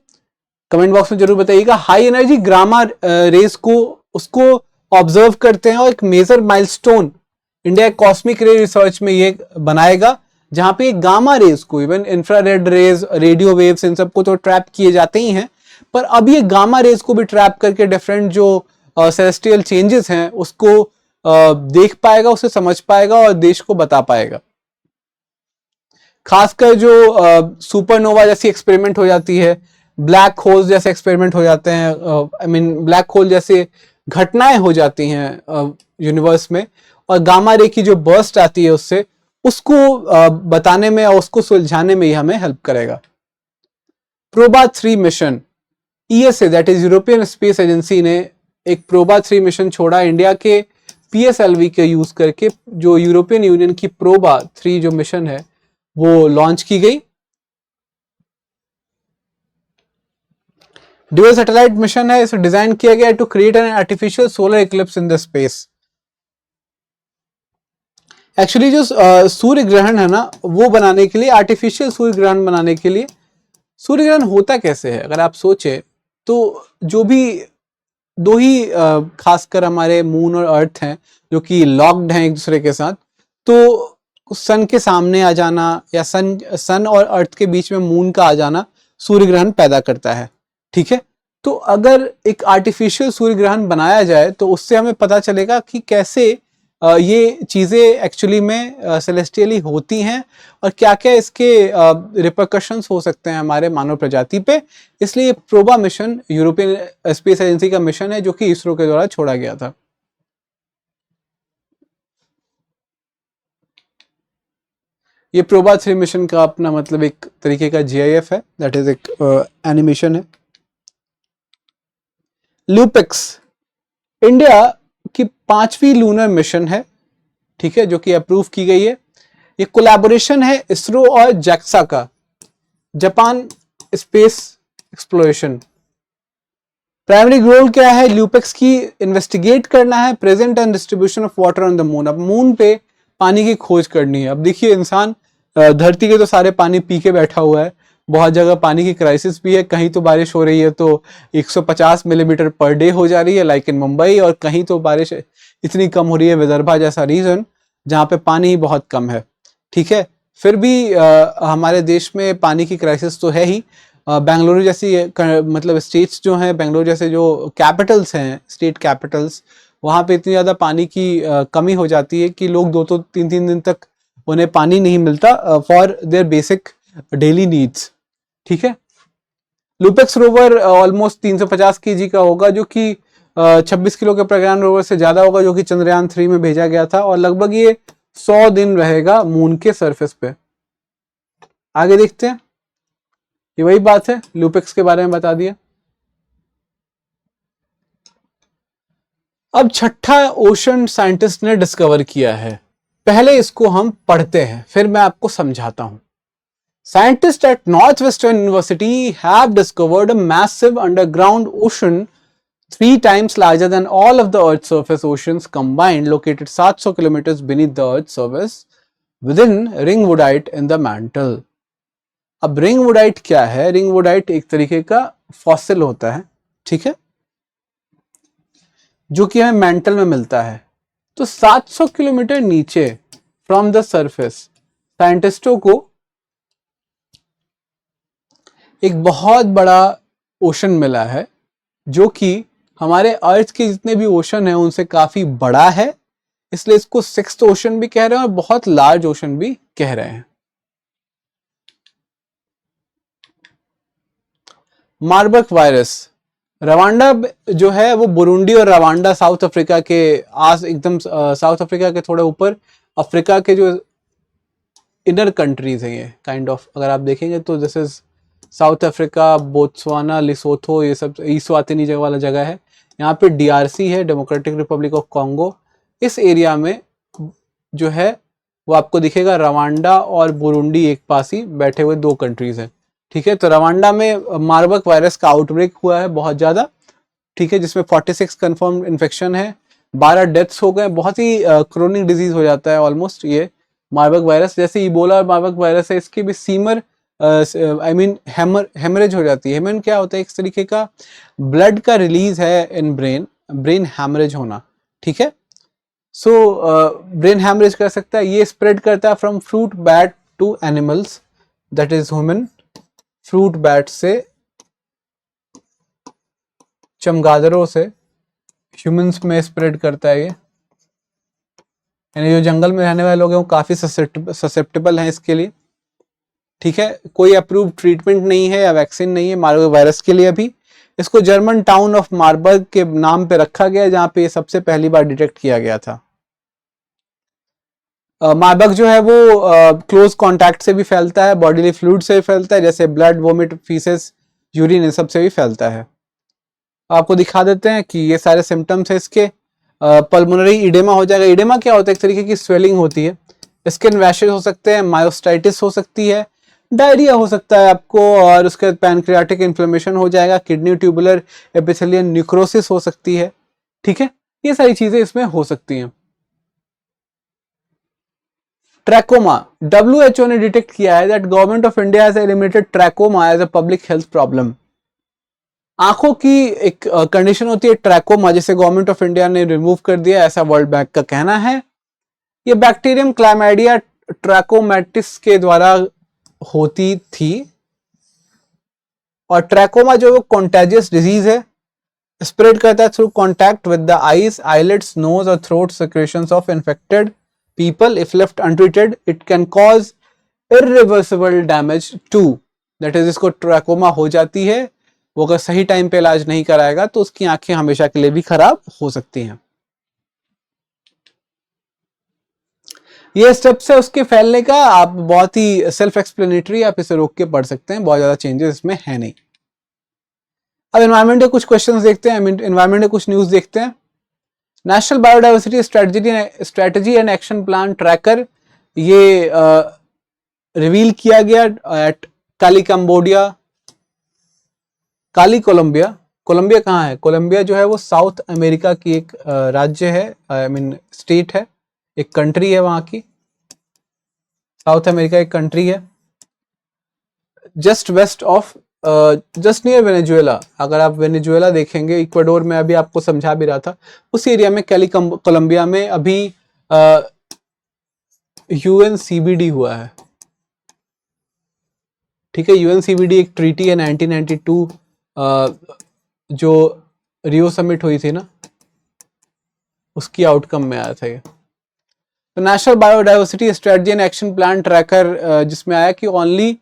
कमेंट बॉक्स में जरूर बताइएगा। हाई एनर्जी गामा रेस को उसको ऑब्जर्व करते हैं, और एक major milestone India cosmic ray research में ये बनाएगा, जहां पे गामा रेस को, even infrared rays, radio waves, इन सबको तो ट्रैप किए जाते ही हैं, पर अब ये गामा रेस को भी ट्रैप करके डिफरेंट जो सेलेस्टियल चेंजेस हैं उसको देख पाएगा, उसे समझ पाएगा और देश को बता पाएगा। खासकर जो सुपरनोवा जैसी एक्सपेरिमेंट हो जाती है, ब्लैक होल जैसे एक्सपेरिमेंट हो जाते हैं, आई मीन ब्लैक होल जैसे घटनाएं हो जाती हैं यूनिवर्स में, और गामा रे की जो बर्स्ट आती है उससे, उसको बताने में और उसको सुलझाने में ही हमें हेल्प करेगा। PROBA 3 mission, ESA that is European space agency ने एक प्रोबा 3 मिशन छोड़ा इंडिया के पीएसएलवी के यूज करके। जो यूरोपियन यूनियन की प्रोबा 3 जो मिशन है वो लॉन्च की गई। ड्यूअल सैटेलाइट मिशन है, इसे डिजाइन किया गया to create an artificial solar eclipse in the space. Actually जो सूर्य ग्रहण है ना, वो बनाने के लिए, आर्टिफिशियल सूर्य ग्रहण बनाने के लिए, सूर्य ग्रहण होता कैसे है अगर आप सोचे तो, जो भी दो ही खासकर हमारे मून और अर्थ हैं जो कि लॉक्ड हैं एक दूसरे के साथ, तो सन के सामने आ जाना या सन और अर्थ के बीच में मून का आ जाना सूर्य ग्रहण पैदा करता है। ठीक है, तो अगर एक आर्टिफिशियल सूर्य ग्रहण बनाया जाए तो उससे हमें पता चलेगा कि कैसे ये चीजें एक्चुअली में सेलेस्टियली होती हैं और क्या क्या इसके रिपरकशंस हो सकते हैं हमारे मानव प्रजाति पे। इसलिए PROBA mission European space agency का मिशन है जो कि इसरो के द्वारा छोड़ा गया था। ये प्रोबा 3 मिशन का अपना मतलब एक तरीके का जीआईएफ है, दैट इज एक एनिमेशन है। लूपेक्स इंडिया की 5वीं लूनर मिशन है, ठीक है, जो कि अप्रूव की गई है। ये कोलैबोरेशन है इसरो और जैक्सा का, Japan space exploration. Primary goal क्या है ल्यूपेक्स की? इन्वेस्टिगेट करना है present and distribution of water on the moon. अब मून पे पानी की खोज करनी है। अब देखिए इंसान धरती के तो सारे पानी पी के बैठा हुआ है, बहुत जगह पानी की क्राइसिस भी है, कहीं तो बारिश हो रही है तो 150 मिलीमीटर पर डे हो जा रही है लाइक इन मुंबई, और कहीं तो बारिश इतनी कम हो रही है विदर्भा जैसा रीजन जहाँ पे पानी ही बहुत कम है। ठीक है, फिर भी हमारे देश में पानी की क्राइसिस तो है ही। बेंगलुरु जैसी मतलब स्टेट्स जो हैं, बेंगलुरु जैसे जो कैपिटल्स हैं, स्टेट कैपिटल्स, वहाँ पे इतनी ज़्यादा पानी की कमी हो जाती है कि लोग 2-3 दिन तक उन्हें पानी नहीं मिलता for their basic daily needs. ठीक है, लूपेक्स रोवर ऑलमोस्ट 350 केजी का होगा, जो कि 26 किलो के प्रज्ञान रोवर से ज़्यादा होगा, जो कि चंद्रयान 3 में भेजा गया था, और लगभग ये 100 दिन रहेगा मून के सरफेस पे। आगे देखते हैं, ये वही बात है, लूपेक्स के बारे में बता दिया। अब छठा ओशन साइंटिस्ट ने डिस्कवर किया है, पहले इसको हम पढ़ते हैं फिर मैं आपको समझाता हूं। Scientists at Northwestern University have discovered a massive underground ocean 3 times larger than all of the Earth's surface oceans combined, located 700 kilometers beneath the Earth's surface within ringwoodite in the mantle. अब रिंगवुडाइट क्या है? रिंगवुडाइट एक तरीके का fossil होता है, ठीक है, जो कि हमें मेंटल में मिलता है। तो 700 किलोमीटर नीचे फ्रॉम द सरफेस साइंटिस्टों को एक बहुत बड़ा ओशन मिला है, जो कि हमारे अर्थ के जितने भी ओशन हैं उनसे काफी बड़ा है, इसलिए इसको 6th ओशन भी कह रहे हैं और बहुत लार्ज ओशन भी कह रहे हैं। मार्बर्ग वायरस, रवांडा जो है वो बुरुंडी और रवांडा साउथ अफ्रीका के आस एकदम साउथ अफ्रीका के थोड़े ऊपर अफ्रीका के जो इनर कंट्रीज हैं, ये काइंड ऑफ अगर आप देखेंगे तो this is south Africa, Botswana, लिसोथो, ये सब ईस्वातिनी जगह वाला जगह है। यहाँ पे डीआरसी है, डेमोक्रेटिक रिपब्लिक ऑफ कॉन्गो। इस एरिया में जो है वो आपको दिखेगा रवांडा और बुरुंडी एक पास ही बैठे हुए 2 कंट्रीज हैं। ठीक है, तो रवांडा में मार्बर्ग वायरस का आउटब्रेक हुआ है बहुत ज़्यादा, ठीक है, जिसमें 46 कंफर्म इन्फेक्शन है, 12 डेथ्स हो गए। बहुत ही क्रोनिक डिजीज हो जाता है ऑलमोस्ट ये मार्बर्ग वायरस, जैसे इबोला और मार्बर्ग वायरस है, इसकी भी सीमर आई मीन हेमरेज हो जाती है। हेमरेज क्या होता है? एक तरीके का ब्लड का रिलीज है इन ब्रेन हेमरेज होना। ठीक है, सो ब्रेन हेमरेज कर सकता है, ये स्प्रेड करता है from fruit bat to animals, that is human. Fruit bat से, चमगादड़ों से ह्यूमंस में स्प्रेड करता है ये, यानी जो जंगल में रहने वाले लोग हैं वो काफी ससेप्टेबल हैं इसके लिए। ठीक है, कोई अप्रूव्ड ट्रीटमेंट नहीं है या वैक्सीन नहीं है मार्बर्ग वायरस के लिए अभी। इसको जर्मन टाउन ऑफ मार्बर्ग के नाम पे रखा गया जहां पे सबसे पहली बार डिटेक्ट किया गया था। मार्बर्ग जो है वो क्लोज कांटेक्ट से भी फैलता है, बॉडीली फ्लूइड से भी फैलता है, जैसे ब्लड, वोमिट, फीसेस, यूरिन, इन सब से भी फैलता है। आपको दिखा देते हैं कि ये सारे सिम्टम्स है इसके। पल्मोनरी इडेमा हो जाएगा। इडेमा क्या होता है? एक तरीके की स्वेलिंग होती है। स्किन रैशेज हो सकते हैं, मायोस्टाइटिस हो सकती है, डायरिया हो सकता है आपको, और उसके बाद पैनक्रियाटिक इन्फ्लेमेशन हो जाएगा, किडनी ट्यूबुलर एपिथेलियल न्यूक्रोसिस हो सकती है। ठीक है, ये सारी चीजें इसमें हो सकती हैं। ट्रैकोमा, WHO ने डिटेक्ट किया है that government of India has eliminated trachoma as a public health problem. आंखों की एक कंडीशन होती है ट्रैकोमा, जिसे गवर्नमेंट ऑफ इंडिया ने रिमूव कर दिया, ऐसा वर्ल्ड बैंक का कहना है। ये बैक्टीरियम क्लाइमेडिया ट्रैकोमैटिस के द्वारा होती थी, और ट्रैकोमा जो वो कॉन्टेजियस डिजीज है, स्प्रेड करता है through contact with the eyes, eyelids, nose और throat secretions of infected people. If left untreated it can cause irreversible damage to, that is, इसको ट्रैकोमा हो जाती है, वो अगर सही टाइम पे इलाज नहीं कराएगा तो उसकी आंखें हमेशा के लिए भी खराब हो सकती हैं। ये स्टेप्स है उसके फैलने का, आप बहुत ही सेल्फ एक्सप्लेनेटरी, आप इसे रोक के पढ़ सकते हैं, बहुत ज्यादा चेंजेस इसमें है नहीं। अब एनवायरमेंट के कुछ क्वेश्चंस देखते हैं, एनवायरमेंट के कुछ न्यूज देखते हैं। National biodiversity strategy and action plan tracker, ये रिवील किया गया एट काली कंबोडिया, काली कोलंबिया। कोलंबिया कहाँ है? कोलंबिया जो है वो साउथ अमेरिका की एक राज्य है, आई मीन स्टेट है, एक कंट्री है वहां की। साउथ अमेरिका एक कंट्री है, just west of, just near Venezuela. अगर आप वेनेजुएला देखेंगे, इक्वाडोर में, अभी आपको समझा भी रहा था, उस एरिया में कोलंबिया में अभी UNCBD हुआ है। ठीक है, UNCBD एक ट्रीटी है 1992, जो रियो समिट हुई थी ना, उसकी आउटकम में आया था ये। तो national biodiversity strategy and action plan tracker, जिसमें आया कि ओनली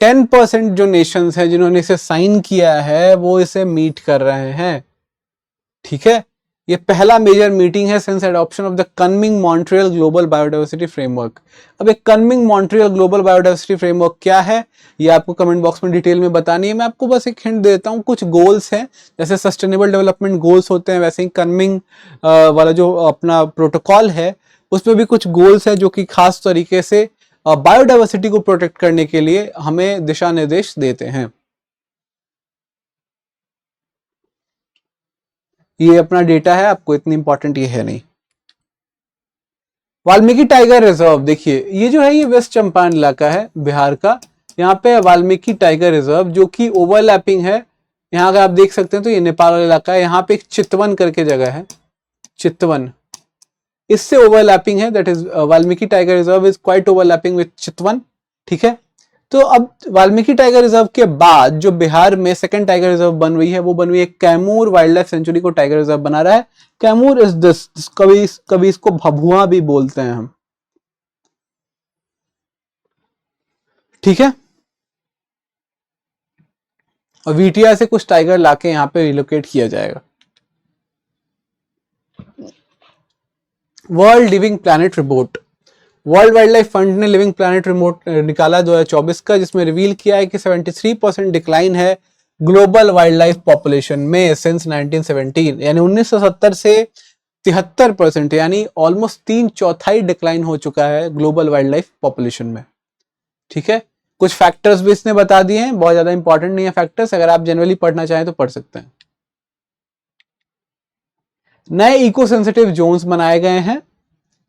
10% जो नेशंस हैं जिन्होंने इसे साइन किया है वो इसे मीट कर रहे हैं। ठीक है, ये पहला मेजर मीटिंग है since adoption of the Kunming Montreal global biodiversity framework. अब एक Kunming Montreal global biodiversity framework क्या है, ये आपको कमेंट बॉक्स में डिटेल में बतानी है। मैं आपको बस एक हिंट देता हूँ, कुछ गोल्स हैं, जैसे सस्टेनेबल डेवलपमेंट गोल्स होते हैं, वैसे ही कनमिंग वाला जो अपना प्रोटोकॉल है उसमें भी कुछ गोल्स है जो कि खास तरीके से बायोडाइवर्सिटी को प्रोटेक्ट करने के लिए हमें दिशा निर्देश देते हैं। ये अपना डेटा है, आपको इतनी इंपॉर्टेंट ये है नहीं। वाल्मीकि टाइगर रिजर्व, देखिए ये जो है ये वेस्ट चंपारण इलाका है बिहार का। यहाँ पे वाल्मीकि टाइगर रिजर्व जो कि ओवरलैपिंग है, यहाँ अगर आप देख सकते हैं तो ये नेपाल वाला इलाका है। यहाँ पे एक चितवन करके जगह है, चितवन, इससे ओवरलैपिंग है, that is Valmiki tiger reserve is quite overlapping with Chitwan. ठीक है, तो अब वाल्मीकि टाइगर रिजर्व के बाद जो बिहार में सेकंड टाइगर रिजर्व बन रही है वो बन रही है कैमूर वाइल्ड लाइफ सेंचुरी को टाइगर रिजर्व बना रहा है। कैमूर इज दिस, कभी इसको भभुआ भी बोलते हैं हम। ठीक है, और वीटिया से कुछ टाइगर लाके यहाँ पे रिलोकेट किया जाएगा। World living planet report, world wild life fund ने लिविंग प्लैनेट रिपोर्ट निकाला 2024 का, जिसमें रिवील किया है कि 73% डिक्लाइन है ग्लोबल वाइल्ड लाइफ पॉपुलेशन में सिंस 1917, यानी 1970 से 73%, यानी ऑलमोस्ट 3/4 डिक्लाइन हो चुका है ग्लोबल वाइल्ड लाइफ पॉपुलेशन में। ठीक है, कुछ फैक्टर्स भी इसने बता दिए हैं, बहुत ज्यादा इंपॉर्टेंट नहीं है फैक्टर्स, अगर आप जनरली पढ़ना चाहें तो पढ़ सकते हैं। नए इको सेंसिटिव जोन्स बनाए गए हैं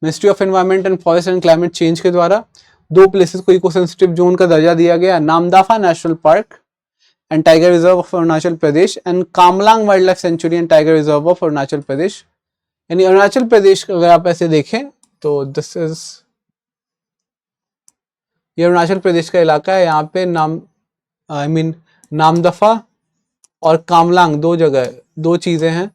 ministry of environment and forest and climate change के द्वारा। 2 प्लेसेस को इको सेंसिटिव जोन का दर्जा दिया गया, Namdapha national park and tiger reserve of Arunachal Pradesh and Kamlang wildlife sanctuary and tiger reserve of Arunachal Pradesh. यानी अरुणाचल प्रदेश अगर आप ऐसे देखें तो दिस इज, ये अरुणाचल प्रदेश का इलाका है। यहाँ पे नामदफा और कामलांग 2 जगह, 2 चीजें हैं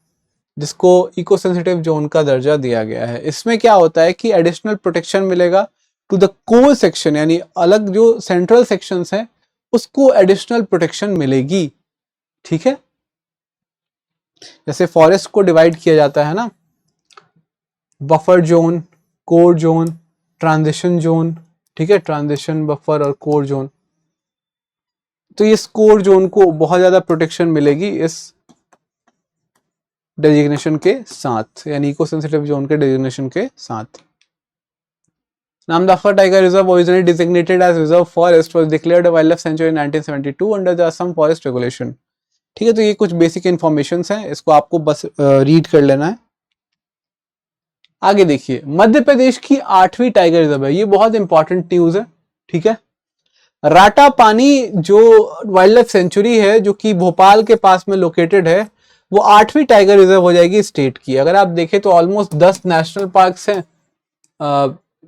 जिसको इको सेंसिटिव जोन का दर्जा दिया गया है। इसमें क्या होता है कि एडिशनल प्रोटेक्शन मिलेगा टू द कोर सेक्शन, यानी अलग जो सेंट्रल सेक्शंस हैं उसको एडिशनल प्रोटेक्शन मिलेगी। ठीक है, जैसे फॉरेस्ट को डिवाइड किया जाता है ना, buffer zone, core zone, transition zone, ठीक है, ट्रांजिशन, बफर और कोर जोन। तो इस कोर जोन को बहुत ज्यादा प्रोटेक्शन मिलेगी इस डेजिग्नेशन के साथ, यानी इको सेंसिटिव जोन के डेजिग्नेशन के साथ। Namdapha Tiger Reserve, originally designated as reserve forest, was declared a wildlife sanctuary in 1972 under the Assam Forest Regulation। ठीक है, तो ये कुछ बेसिक इंफॉर्मेशन हैं, इसको आपको बस रीड कर लेना है। आगे देखिए, मध्य प्रदेश की 8वीं टाइगर रिजर्व है, ये बहुत इंपॉर्टेंट न्यूज है। ठीक है, राटा पानी जो वाइल्ड लाइफ सेंचुरी है जो कि भोपाल के पास में लोकेटेड है, वो 8वीं टाइगर रिजर्व हो जाएगी स्टेट की। अगर आप देखें तो ऑलमोस्ट 10 नेशनल पार्क्स हैं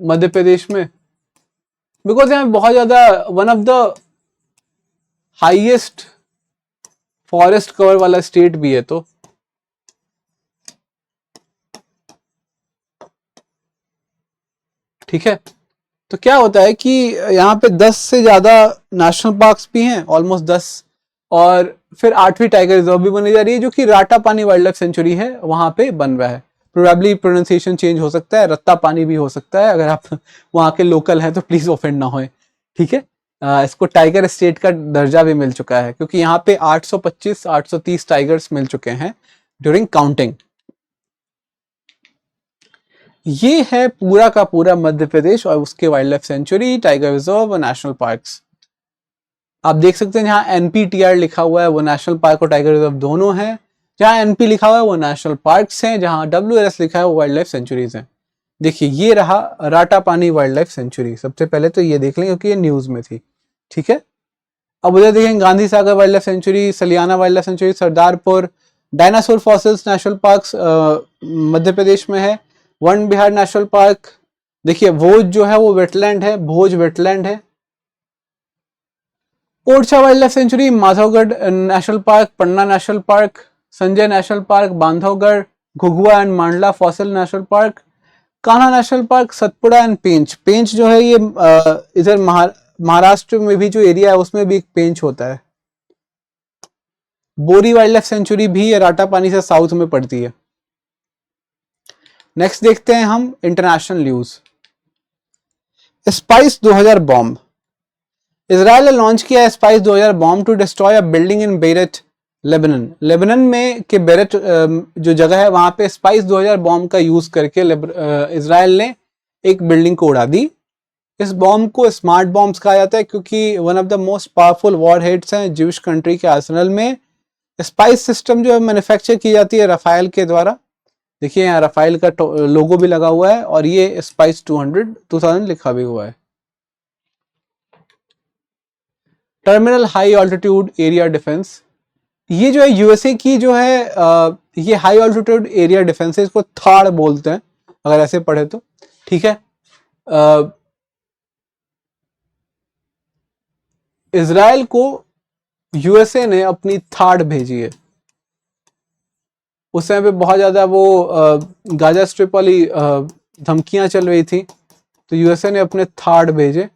मध्य प्रदेश में, बिकॉज यहाँ बहुत ज्यादा one of the highest forest cover वाला स्टेट भी है। तो ठीक है, तो क्या होता है कि यहाँ पे 10 से ज्यादा नेशनल पार्क्स भी हैं, ऑलमोस्ट 10, और फिर 8वीं टाइगर रिजर्व भी बनी जा रही है जो कि राटा पानी वाइल्ड लाइफ सेंचुरी है, वहां पे बन रहा है। प्रोबेबली प्रोनाउंसिएशन चेंज हो सकता है, रत्ता पानी भी हो सकता है, अगर आप वहां के लोकल हैं तो प्लीज ऑफेंड ना होए। ठीक है, इसको टाइगर स्टेट का दर्जा भी मिल चुका है क्योंकि यहाँ पे 825 830 टाइगर्स मिल चुके हैं ड्यूरिंग काउंटिंग। ये है पूरा का पूरा मध्य प्रदेश और उसके wild life sanctuary, tiger reserve और नेशनल पार्क्स। आप देख सकते हैं जहां एनपीटीआर लिखा हुआ है वो नेशनल पार्क और टाइगर रिजर्व दोनों हैं, जहां एनपी लिखा हुआ है वो नेशनल पार्क्स हैं, जहां डब्ल्यूएस लिखा है वो वाइल्ड लाइफ सेंचुरीज हैं। देखिए, ये रहा राटा पानी वाइल्ड लाइफ सेंचुरी। सबसे पहले तो ये देख लें क्योंकि ये न्यूज में थी। ठीक है, अब उधर देखें Gandhi Sagar wildlife sanctuary, Saliana wildlife sanctuary, Sardarpur, dinosaur fossils national parks Madhya Pradesh में है, वन बिहार नेशनल पार्क। देखिए, भोज जो है वो वेटलैंड है, भोज वेटलैंड है। Orchha wildlife sanctuary, Madhavgarh national park, Panna national park, Sanjay national park, Bandhavgarh, Ghughua and Mandla fossil national park, Kanha national park, Satpura and Pench. Pench जो है ये इधर महाराष्ट्र में भी जो एरिया है उसमें भी एक पेंच होता है। बोरी वाइल्ड लाइफ सेंचुरी भी राटा पानी से साउथ में पड़ती है। नेक्स्ट देखते हैं हम international news. Spice 2000 bomb, Israel ने लॉन्च किया spice 2000 bomb to destroy a building in Beirut, Lebanon. Lebanon में के बेरेट जो जगह है वहां पे स्पाइस 2000 बॉम्ब का यूज करके इजराइल ने एक बिल्डिंग को उड़ा दी। इस बॉम्ब को स्मार्ट बॉम्ब्स कहा जाता है क्योंकि one of the most powerful war heads हैं ज्यूइश कंट्री के आर्सेनल में। स्पाइस सिस्टम जो है मैन्युफैक्चर की जाती है राफेल के द्वारा। देखिए यहाँ राफेल का लोगो भी लगा हुआ है और ये स्पाइस 2000 लिखा भी हुआ है। Terminal high altitude area defence, ये जो है यूएसए की जो है ये हाई ऑल्टीट्यूड एरिया डिफेंस है, इसको थाड़ बोलते हैं अगर ऐसे पढ़े तो। ठीक है, इजराइल को यूएसए ने अपनी थाड़ भेजी है। उस समय पे बहुत ज्यादा वो गाजा स्ट्रिप वाली धमकियां चल रही थी, तो यूएसए ने अपने थाड़ भेजे,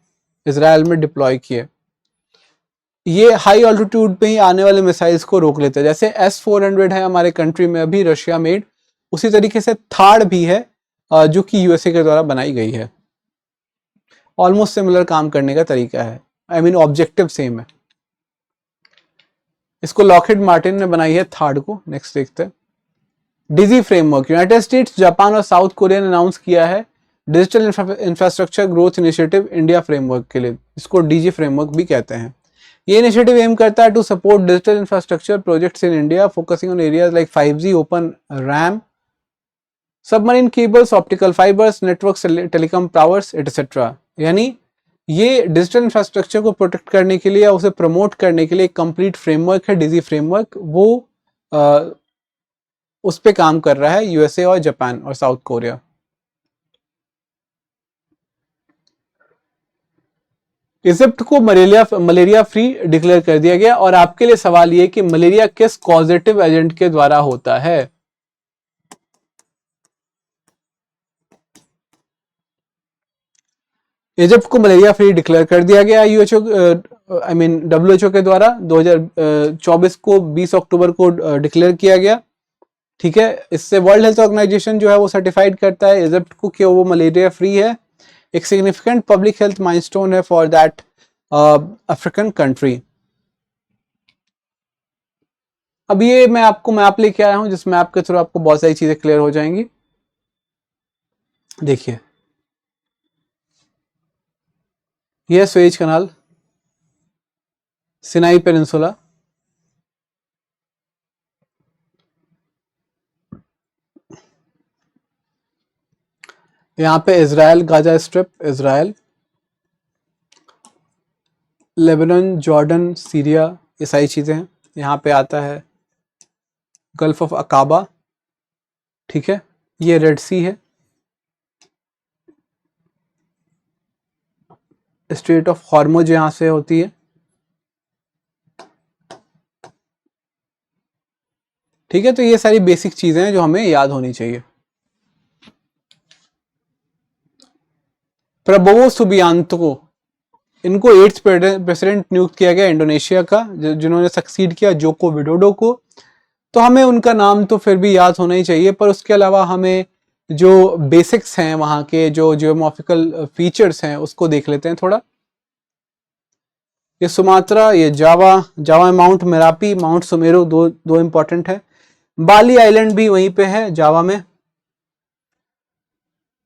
इजराइल में डिप्लॉय किए। ये हाई ऑल्टीट्यूड पे ही आने वाले मिसाइल्स को रोक लेते हैं। जैसे S-400 है हमारे कंट्री में अभी रशिया मेड, उसी तरीके से थाड़ भी है जो कि यूएसए के द्वारा बनाई गई है। ऑलमोस्ट सिमिलर काम करने का तरीका है, आई मीन ऑब्जेक्टिव सेम है। इसको लॉकहीड मार्टिन ने बनाई है थाड़ को। नेक्स्ट देखते हैं DG framework, United states, Japan और साउथ कोरिया ने अनाउंस किया है digital infrastructure growth initiative India framework के लिए। इसको डीजी फ्रेमवर्क भी कहते हैं। ये इनिशिएटिव एम करता है to support digital infrastructure projects in India focusing on areas like 5G, open RAN, submarine cables, optical fibres, network, telecom towers etcetera. यानी ये डिजिटल इंफ्रास्ट्रक्चर को प्रोटेक्ट करने के लिए या उसे प्रमोट करने के लिए एक कंप्लीट फ्रेमवर्क है डीजी फ्रेमवर्क। वो उस पे काम कर रहा है यूएसए और जापान और साउथ कोरिया। इजिप्ट को मलेरिया फ्री डिक्लेयर कर दिया गया। और आपके लिए सवाल ये कि मलेरिया किस कॉजेटिव एजेंट के द्वारा होता है? इजिप्ट को मलेरिया फ्री डिक्लेयर कर दिया गया यूएचओ डब्ल्यूएचओ के द्वारा 2024 को 20 अक्टूबर को डिक्लेयर किया गया। ठीक है, इससे वर्ल्ड हेल्थ ऑर्गेनाइजेशन जो है वो सर्टिफाइड करता है इजिप्ट को कि वो मलेरिया फ्री है। एक सिग्निफिकेंट पब्लिक हेल्थ माइलस्टोन है फॉर दैट अफ्रीकन कंट्री। अब ये मैं आपको मैप लेके आया हूं, जिस मैप के थ्रू आपको बहुत सारी चीजें क्लियर हो जाएंगी। देखिए, यह सुएज कनाल, सिनाई पेनिनसुला, यहां पे Israel Gaza strip, Israel, Lebanon, Jordan, Syria, ये सारी चीजें हैं। यहां पे आता है गल्फ ऑफ अकाबा। ठीक है, ये रेड सी है, स्ट्रेट ऑफ हॉर्मुज यहां से होती है। ठीक है, तो ये सारी बेसिक चीजें हैं जो हमें याद होनी चाहिए। प्रबोवो सुबियांतो, इनको 8th प्रेसिडेंट नियुक्त किया गया इंडोनेशिया का, जिन्होंने सक्सीड किया जोको विडोडो को। तो हमें उनका नाम तो फिर भी याद होना ही चाहिए, पर उसके अलावा हमें जो बेसिक्स हैं वहां के, जो जियोमॉर्फिकल फीचर्स हैं, उसको देख लेते हैं थोड़ा। ये सुमात्रा, ये जावा, जावा माउंट मेरापी, माउंट सुमेरु, दो इंपॉर्टेंट है। बाली आइलैंड भी वहीं पे है, जावा में।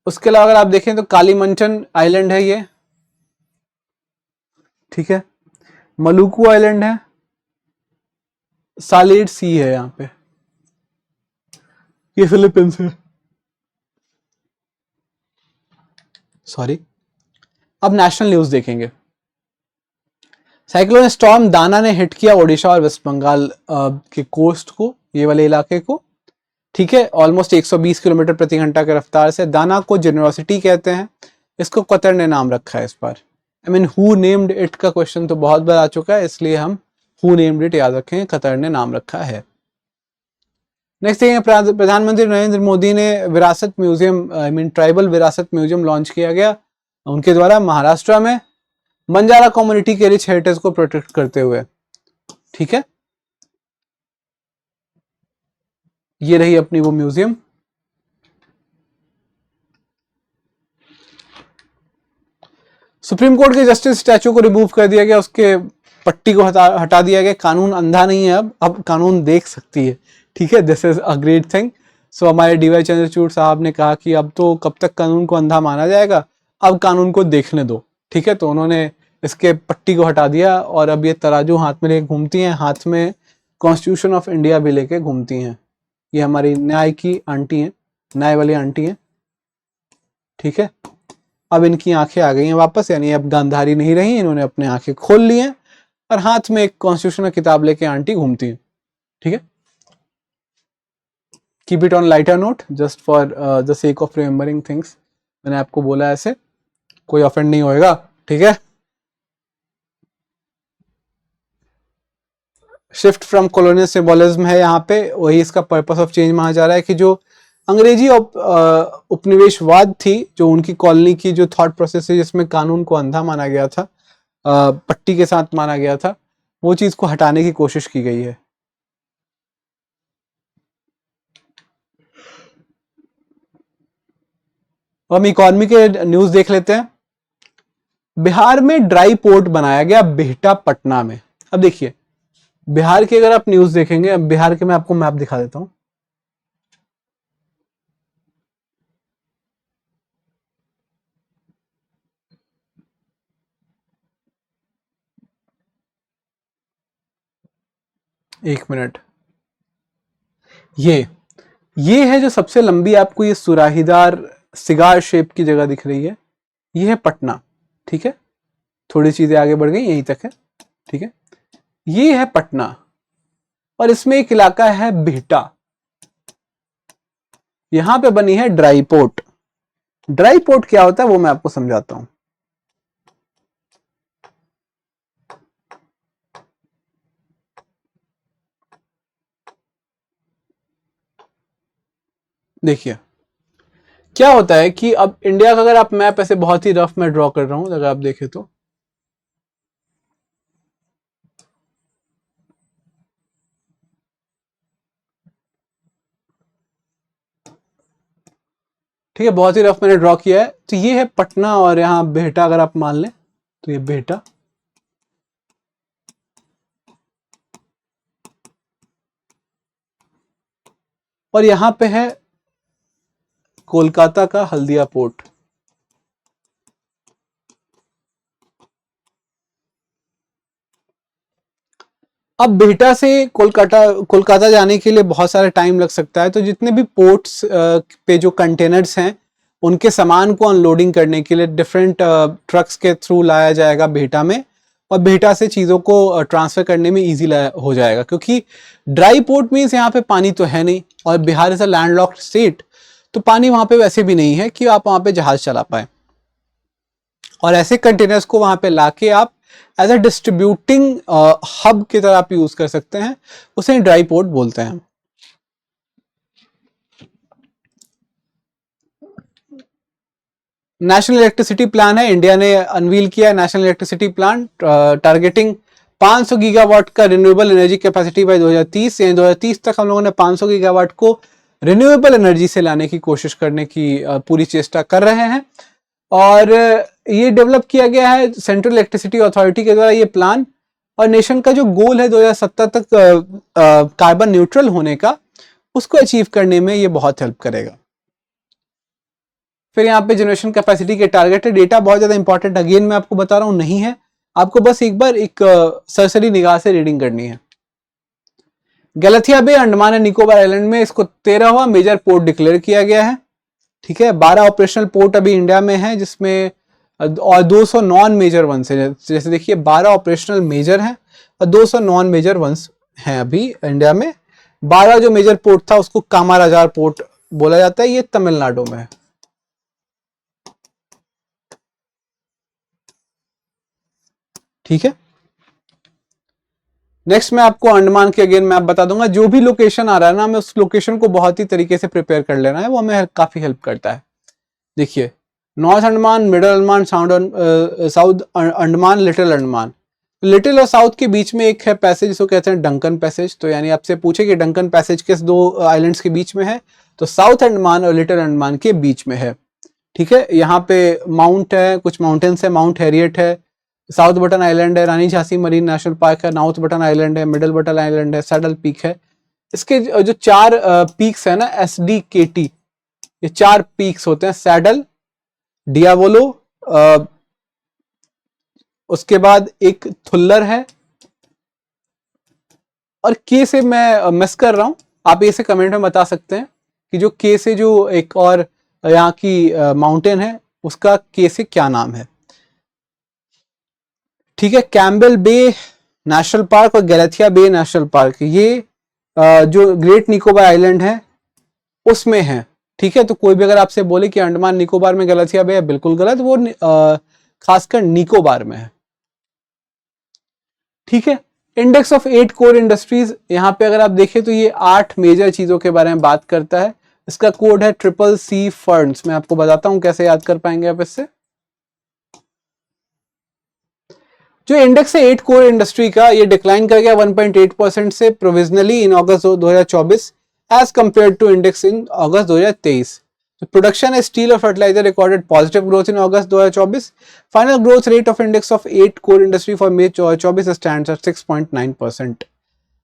उसके अलावा अगर आप देखें तो कालीमंचन आइलैंड है ये। ठीक है, मलुकू आइलैंड है, सालिड सी है यहां पे, ये फिलीपींस है। सॉरी। अब नेशनल न्यूज देखेंगे। साइक्लोन स्टॉर्म दाना ने हिट किया ओडिशा और वेस्ट बंगाल के कोस्ट को, ये वाले इलाके को। ठीक है, ऑलमोस्ट 120 किलोमीटर प्रति घंटा की रफ्तार से। दाना को जेनरोसिटी कहते हैं, इसको कतर ने नाम रखा है इस बार। हु नेम्ड इट का क्वेश्चन तो बहुत बार आ चुका है, इसलिए हम हु नेम्ड इट याद रखें, कतर ने नाम रखा है। नेक्स्ट देखेंगे, प्रधानमंत्री नरेंद्र मोदी ने विरासत म्यूजियम ट्राइबल विरासत म्यूजियम लॉन्च किया गया उनके द्वारा महाराष्ट्र में, बंजारा कम्युनिटी के रिच हेरिटेज को प्रोटेक्ट करते हुए। ठीक है, ये रही अपनी वो म्यूजियम। सुप्रीम कोर्ट के जस्टिस स्टैचू को रिमूव कर दिया गया, उसके पट्टी को हटा दिया गया। कानून अंधा नहीं है, अब कानून देख सकती है। ठीक है, this is a great thing. So हमारे डीवाई चंद्रचूड़ साहब ने कहा कि अब तो कब तक कानून को अंधा माना जाएगा, अब कानून को देखने दो। ठीक है, तो उन्होंने इसके पट्टी को हटा दिया और अब ये तराजू हाथ में लेके घूमती हैं, हाथ में कॉन्स्टिट्यूशन ऑफ इंडिया भी लेके घूमती हैं। ये हमारी न्याय की आंटी हैं, न्याय वाली आंटी हैं। ठीक है, अब इनकी आंखें आ गई हैं वापस, यानी अब गांधारी नहीं रही, इन्होंने अपने आंखें खोल ली हैं और हाथ में एक कॉन्स्टिट्यूशन की किताब लेके आंटी घूमती हैं। ठीक है, keep it on lighter note, just for the sake of remembering things. मैंने आपको बोला ऐसे, कोई ऑफेंड नहीं होएगा। ठीक है, शिफ्ट फ्रॉम कॉलोनियल सिंबोलिज्म है यहाँ पे, वही इसका पर्पस ऑफ चेंज माना जा रहा है कि जो अंग्रेजी उपनिवेशवाद थी, जो उनकी कॉलोनी की जो थॉट प्रोसेस है, जिसमें कानून को अंधा माना गया था, पट्टी के साथ माना गया था, वो चीज को हटाने की कोशिश की गई है। हम इकोनॉमी के न्यूज देख लेते हैं। बिहार में ड्राई पोर्ट बनाया गया बिहटा पटना में। अब देखिए, बिहार की अगर आप न्यूज देखेंगे, अब बिहार के मैं आपको मैप दिखा देता हूं। एक मिनट, ये है जो सबसे लंबी आपको ये सुराहीदार सिगार शेप की जगह दिख रही है, ये है पटना। ठीक है, थोड़ी चीजें आगे बढ़ गई, यहीं तक है। ठीक है, ये है पटना और इसमें एक इलाका है बिहटा, यहां पे बनी है ड्राई पोर्ट। ड्राई पोर्ट क्या होता है वो मैं आपको समझाता हूं। देखिए, क्या होता है कि अब इंडिया का अगर आप मैप ऐसे बहुत ही रफ में ड्रॉ कर रहा हूं, अगर आप देखें तो ठीक है, बहुत ही रफ मैंने ड्रॉ किया है। तो ये है पटना और यहाँ बिहटा अगर आप मान लें तो ये बिहटा, और यहां पे है कोलकाता का हल्दिया पोर्ट। अब बिहटा से कोलकाता जाने के लिए बहुत सारा टाइम लग सकता है, तो जितने भी पोर्ट्स पे जो कंटेनर्स हैं उनके सामान को अनलोडिंग करने के लिए डिफरेंट ट्रक्स के थ्रू लाया जाएगा बिहटा में, और बिहटा से चीज़ों को ट्रांसफ़र करने में ईजी हो जाएगा, क्योंकि ड्राई पोर्ट मीन्स यहाँ पे पानी तो है नहीं, और Bihar is a landlocked state, तो पानी वहाँ पे वैसे भी नहीं है कि आप वहाँ पे जहाज़ चला पाए। और ऐसे कंटेनर्स को वहाँ पे लाके आप एज अ डिस्ट्रीब्यूटिंग हब की तरह आप यूज कर सकते हैं, उसे ड्राई पोर्ट बोलते हैं। नेशनल इलेक्ट्रिसिटी प्लान है, इंडिया ने अनवील किया है national electricity plan, targeting 500 gigawatt का रिन्यूएबल एनर्जी कैपेसिटी बाय 2030। यानी 2030 तक हम लोगों ने 500 गीगावाट को रिन्यूएबल एनर्जी से लाने की कोशिश करने की पूरी चेष्टा कर रहे हैं। और ये डेवलप किया गया है सेंट्रल इलेक्ट्रिसिटी अथॉरिटी के द्वारा ये प्लान, और नेशन का जो गोल है 2070 तक कार्बन न्यूट्रल होने का, उसको अचीव करने में ये बहुत हेल्प करेगा। फिर यहाँ पे जनरेशन कैपेसिटी के टारगेट है। डेटा बहुत ज्यादा इंपॉर्टेंट अगेन मैं आपको बता रहा हूँ नहीं है, आपको बस एक बार एक सरसरी निगाह से रीडिंग करनी है। गलथिया बे अंडमान एंड निकोबार आइलैंड में इसको 13वां मेजर पोर्ट डिक्लेयर किया गया है। ठीक है, 12 ऑपरेशनल पोर्ट अभी इंडिया में है, जिसमें और 200 नॉन मेजर वंस है। जैसे देखिए 12 ऑपरेशनल मेजर हैं और 200 नॉन मेजर वंस हैं अभी इंडिया में। 12 जो मेजर पोर्ट था उसको कामाराजार पोर्ट बोला जाता है, ये तमिलनाडु में है। ठीक है, नेक्स्ट मैं आपको अंडमान के अगेन मैप बता दूंगा। जो भी लोकेशन आ रहा है ना, हमें उस लोकेशन को बहुत ही तरीके से प्रिपेयर कर लेना है, वो हमें काफी हेल्प करता है। देखिए north Andaman, middle Andaman, south Andaman, little Andaman. Little और साउथ के बीच में एक है पैसेज, जिसको कहते हैं डंकन पैसेज। तो यानी आपसे पूछे कि डंकन पैसेज किस दो आइलैंड्स के बीच में है, तो साउथ अंडमान और लिटिल अंडमान के बीच में है। ठीक है, यहाँ पे माउंट है, कुछ माउंटेन्स है, माउंट हैरियट है, साउथ बटन आइलैंड है, रानी झांसी मरीन नेशनल पार्क है, नॉर्थ बटन आइलैंड है, मिडल बटन आइलैंड है, सैडल पीक है। इसके जो 4 पीक्स है ना, SDKT, ये 4 पीक्स होते हैं, सैडल, डियावोलो, उसके बाद एक थुल्लर है, और के से मैं मिस कर रहा हूं, आप इसे कमेंट में बता सकते हैं कि जो के से जो एक और यहाँ की माउंटेन है उसका के से क्या नाम है। ठीक है, कैम्बेल बे नेशनल पार्क और गैलेथिया बे नेशनल पार्क, ये जो ग्रेट निकोबार आइलैंड है उसमें है। ठीक है, तो कोई भी अगर आपसे बोले कि अंडमान निकोबार में गैलेथिया बे है, बिल्कुल गलत, वो खासकर निकोबार में है। ठीक है, इंडेक्स ऑफ 8 कोर इंडस्ट्रीज, यहां पे अगर आप देखें तो ये 8 मेजर चीजों के बारे में बात करता है। इसका कोड है CCC फंड्स। मैं आपको बताता हूं कैसे याद कर पाएंगे आप इससे। जो इंडेक्स है 8 कोर इंडस्ट्री का, ये डिक्लाइन कर गया 1.8% से provisionally in August 2024 as compare to index in August 2023। Production है स्टील और fertilizer recorded positive growth in August 2024। Final growth rate of index of 8 core industry for May 2024 stands at 6.9%।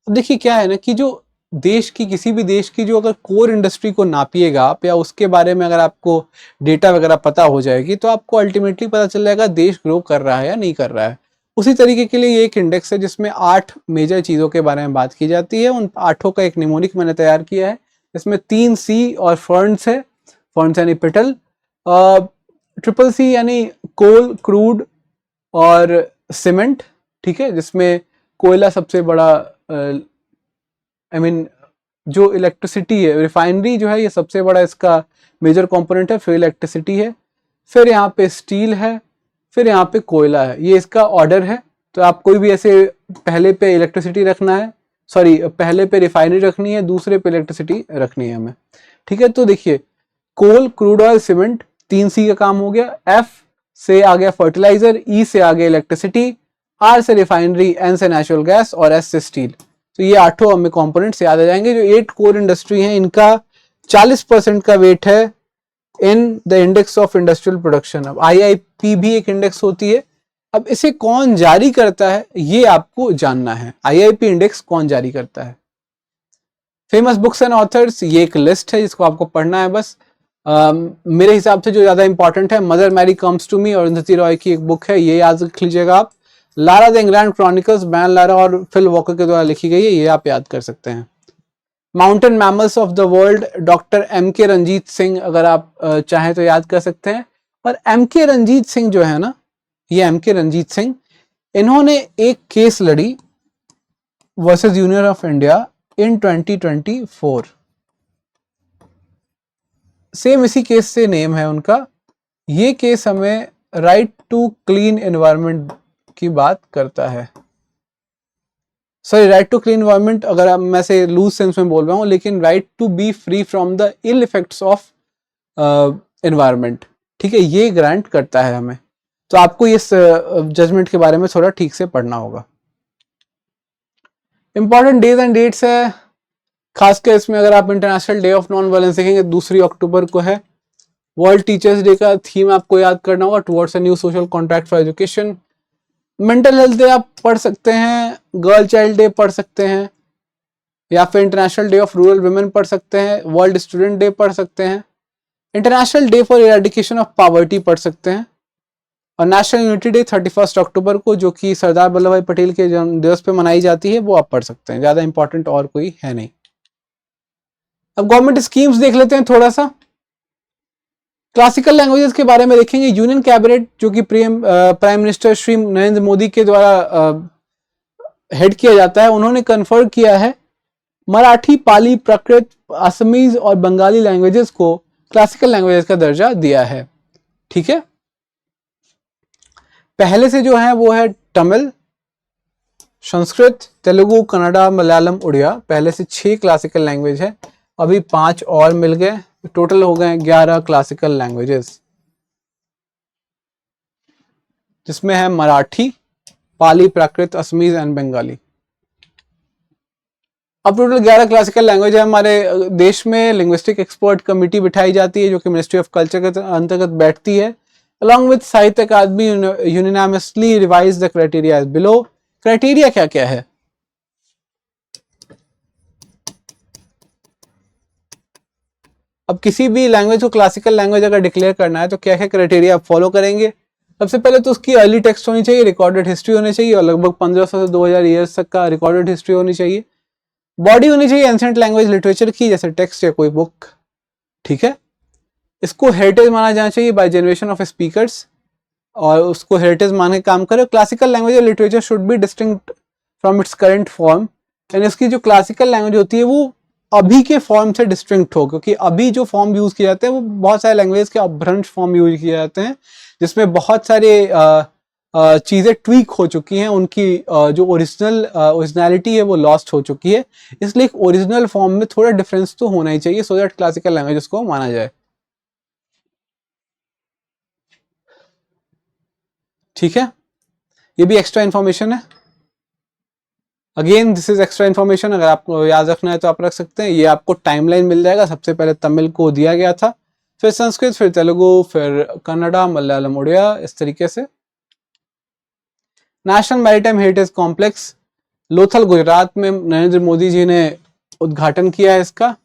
अब देखिए क्या है ना कि जो देश की, किसी भी देश की जो अगर कोर इंडस्ट्री को नापिएगा आप, या उसके बारे में अगर आपको डेटा वगैरह पता हो जाएगी, तो आपको अल्टीमेटली पता चल जाएगा देश ग्रो कर रहा है या नहीं कर रहा है। उसी तरीके के लिए ये एक इंडेक्स है जिसमें 8 मेजर चीजों के बारे में बात की जाती है। उन 8 का एक निमोनिक मैंने तैयार किया है, इसमें 3 C और फर्न्स है। फर्न्स यानी पेटल, ट्रिपल C यानी कोल, क्रूड और सीमेंट। ठीक है, जिसमें कोयला सबसे बड़ा, जो इलेक्ट्रिसिटी है, रिफाइनरी जो है, ये सबसे बड़ा इसका मेजर कंपोनेंट है। फिर इलेक्ट्रिसिटी है, फिर यहाँ पे स्टील है, फिर यहाँ पे कोयला है। ये इसका ऑर्डर है। तो आप कोई भी ऐसे पहले पे इलेक्ट्रिसिटी रखना है, पहले पे रिफाइनरी रखनी है, दूसरे पे इलेक्ट्रिसिटी रखनी है हमें। ठीक है, तो देखिए कोल, क्रूड ऑयल, सीमेंट, 3C का काम हो गया। F से आ गया फर्टिलाइजर, E से आ गया इलेक्ट्रिसिटी, R से रिफाइनरी, N से नेचुरल गैस और S से स्टील। तो ये 8 हमें कंपोनेंट्स याद आ जाएंगे। जो 8 कोर इंडस्ट्री हैं इनका 40% का वेट है in the index of industrial production. अब IIP भी एक इंडेक्स होती है। अब इसे कौन जारी करता है ये आपको जानना है। IIP इंडेक्स कौन जारी करता है? फेमस बुक्स एंड ऑथर्स, ये एक लिस्ट है जिसको आपको पढ़ना है बस। मेरे हिसाब से जो ज्यादा इंपॉर्टेंट है, mother Mary comes to me और अरुंधति रॉय की एक बुक है, ये याद रख लीजिएगा आप। Lara the England chronicles, ban Lara और फिल वॉकर के द्वारा लिखी गई है, ये आप याद कर सकते हैं। Mountain mammals of the world, doctor MK Ranjit Singh, अगर आप चाहें तो याद कर सकते हैं। और MK रंजीत सिंह जो है ना, ये MK रंजीत सिंह, इन्होंने एक केस लड़ी versus union of India in 2024। Same इसी केस से नेम है उनका। ये केस हमें राइट टू क्लीन एनवायरनमेंट की बात करता है। Sorry, right to clean environment अगर मैं से लूज सेंस में बोल रहा हूँ, लेकिन right to be free from the ill effects of environment, ठीक है, ये ग्रांट करता है हमें। तो आपको इस जजमेंट के बारे में थोड़ा ठीक से पढ़ना होगा। इंपॉर्टेंट डेज एंड डेट्स है, खासकर इसमें अगर आप international day of non violence देखेंगे 2 अक्टूबर को है। वर्ल्ड टीचर्स डे का थीम आपको याद करना होगा, towards a new social contract for education. Mental health day आप पढ़ सकते हैं, गर्ल चाइल्ड डे पढ़ सकते हैं, या फिर international day of rural women पढ़ सकते हैं, वर्ल्ड स्टूडेंट डे पढ़ सकते हैं, international day for eradication of poverty पढ़ सकते हैं, और नेशनल यूनिटी डे 31 अक्टूबर को, जो कि सरदार वल्लभ भाई पटेल के जन्म दिवस पे मनाई जाती है, वो आप पढ़ सकते हैं। ज्यादा इंपॉर्टेंट और कोई है नहीं। अब गवर्नमेंट स्कीम्स देख लेते हैं थोड़ा सा। क्लासिकल लैंग्वेजेस के बारे में देखेंगे। यूनियन कैबिनेट, जो कि प्राइम मिनिस्टर श्री नरेंद्र मोदी के द्वारा हेड किया जाता है, उन्होंने कन्फर्म किया है मराठी, पाली, प्राकृत, असमीज और बंगाली लैंग्वेजेस को क्लासिकल लैंग्वेजेस का दर्जा दिया है। ठीक है, पहले से जो है वो है तमिल, संस्कृत, तेलुगु, कन्नड़ा, मलयालम, उड़िया। पहले से 6 क्लासिकल लैंग्वेज है, अभी 5 और मिल गए, टोटल हो गए 11 क्लासिकल लैंग्वेजेस, जिसमें है मराठी, पाली, प्राकृत, असमीज एंड बंगाली। अब टोटल 11 क्लासिकल लैंग्वेज है। हमारे देश में लिंग्विस्टिक एक्सपर्ट कमेटी बिठाई जाती है, जो कि मिनिस्ट्री ऑफ कल्चर के अंतर्गत बैठती है। Along with साहित्य अकादमी unanimously revise the criteria as below। Criteria क्या क्या है? अब किसी भी लैंग्वेज को क्लासिकल लैंग्वेज अगर डिक्लेयर करना है तो क्या क्या क्राइटेरिया आप फॉलो करेंगे? सबसे पहले तो उसकी अर्ली टेक्स्ट होनी चाहिए, रिकॉर्डेड हिस्ट्री होनी चाहिए, और लगभग 1500 से 2000 ईयर्स तक का रिकॉर्डेड हिस्ट्री होनी चाहिए। बॉडी होनी चाहिए एंशिएंट लैंग्वेज लिटरेचर की, जैसे टेक्स्ट या कोई बुक। ठीक है, इसको हेरिटेज माना जाना चाहिए बाय जनरेशन ऑफ स्पीकर्स, और उसको हेरिटेज मान के काम करे। क्लासिकल लैंग्वेज और literature should be distinct from its current form, यानी इसकी जो क्लासिकल लैंग्वेज होती है वो अभी के फॉर्म से डिस्टिंक्ट हो, क्योंकि अभी जो फॉर्म यूज किए जाते हैं वो बहुत सारे लैंग्वेज के अपभ्रंश फॉर्म यूज किए जाते हैं, जिसमें बहुत सारे चीजें ट्वीक हो चुकी हैं, उनकी जो ओरिजिनलिटी है वो लॉस्ट हो चुकी है। इसलिए एक ओरिजिनल फॉर्म में थोड़ा डिफरेंस तो होना ही चाहिए, सो दैट क्लासिकल लैंग्वेज को माना जाए। ठीक है, ये भी एक्स्ट्रा इन्फॉर्मेशन है। Again this is extra information, अगर आपको याद रखना है तो आप रख सकते हैं। ये आपको टाइमलाइन मिल जाएगा, सबसे पहले तमिल को दिया गया था, फिर संस्कृत, फिर तेलुगु, फिर कन्नड़ा, मलयालम, उड़िया, इस तरीके से। National maritime heritage complex Lothal Gujarat में नरेंद्र मोदी जी ने उद्घाटन किया है इसका।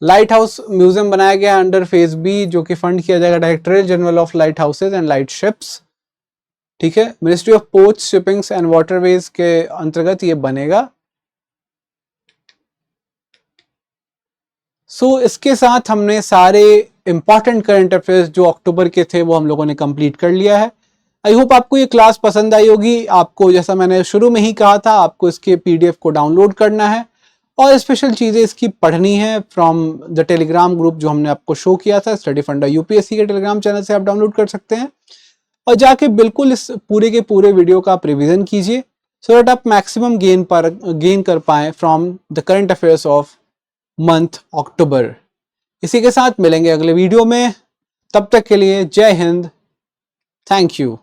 लाइट हाउस म्यूजियम बनाया गया अंडर फेज बी, जो कि फंड किया जाएगा directorate general of light houses and light ships. ठीक है, ministry of ports, shippings and waterways के अंतर्गत ये बनेगा। सो इसके साथ हमने सारे इंपॉर्टेंट करंट अफेयर्स जो अक्टूबर के थे वो हम लोगों ने कंप्लीट कर लिया है। आई होप आपको ये क्लास पसंद आई होगी। आपको, जैसा मैंने शुरू में ही कहा था, आपको इसके PDF को डाउनलोड करना है और स्पेशल चीज़ें इसकी पढ़नी है फ्रॉम द टेलीग्राम ग्रुप जो हमने आपको शो किया था। स्टडी फंडा UPSC के टेलीग्राम चैनल से आप डाउनलोड कर सकते हैं, और जाके बिल्कुल इस पूरे के पूरे वीडियो का आप रिविजन कीजिए, सो दैट आप मैक्सिमम गेन कर पाएं from the current affairs of month October. इसी के साथ मिलेंगे अगले वीडियो में, तब तक के लिए जय हिंद, थैंक यू।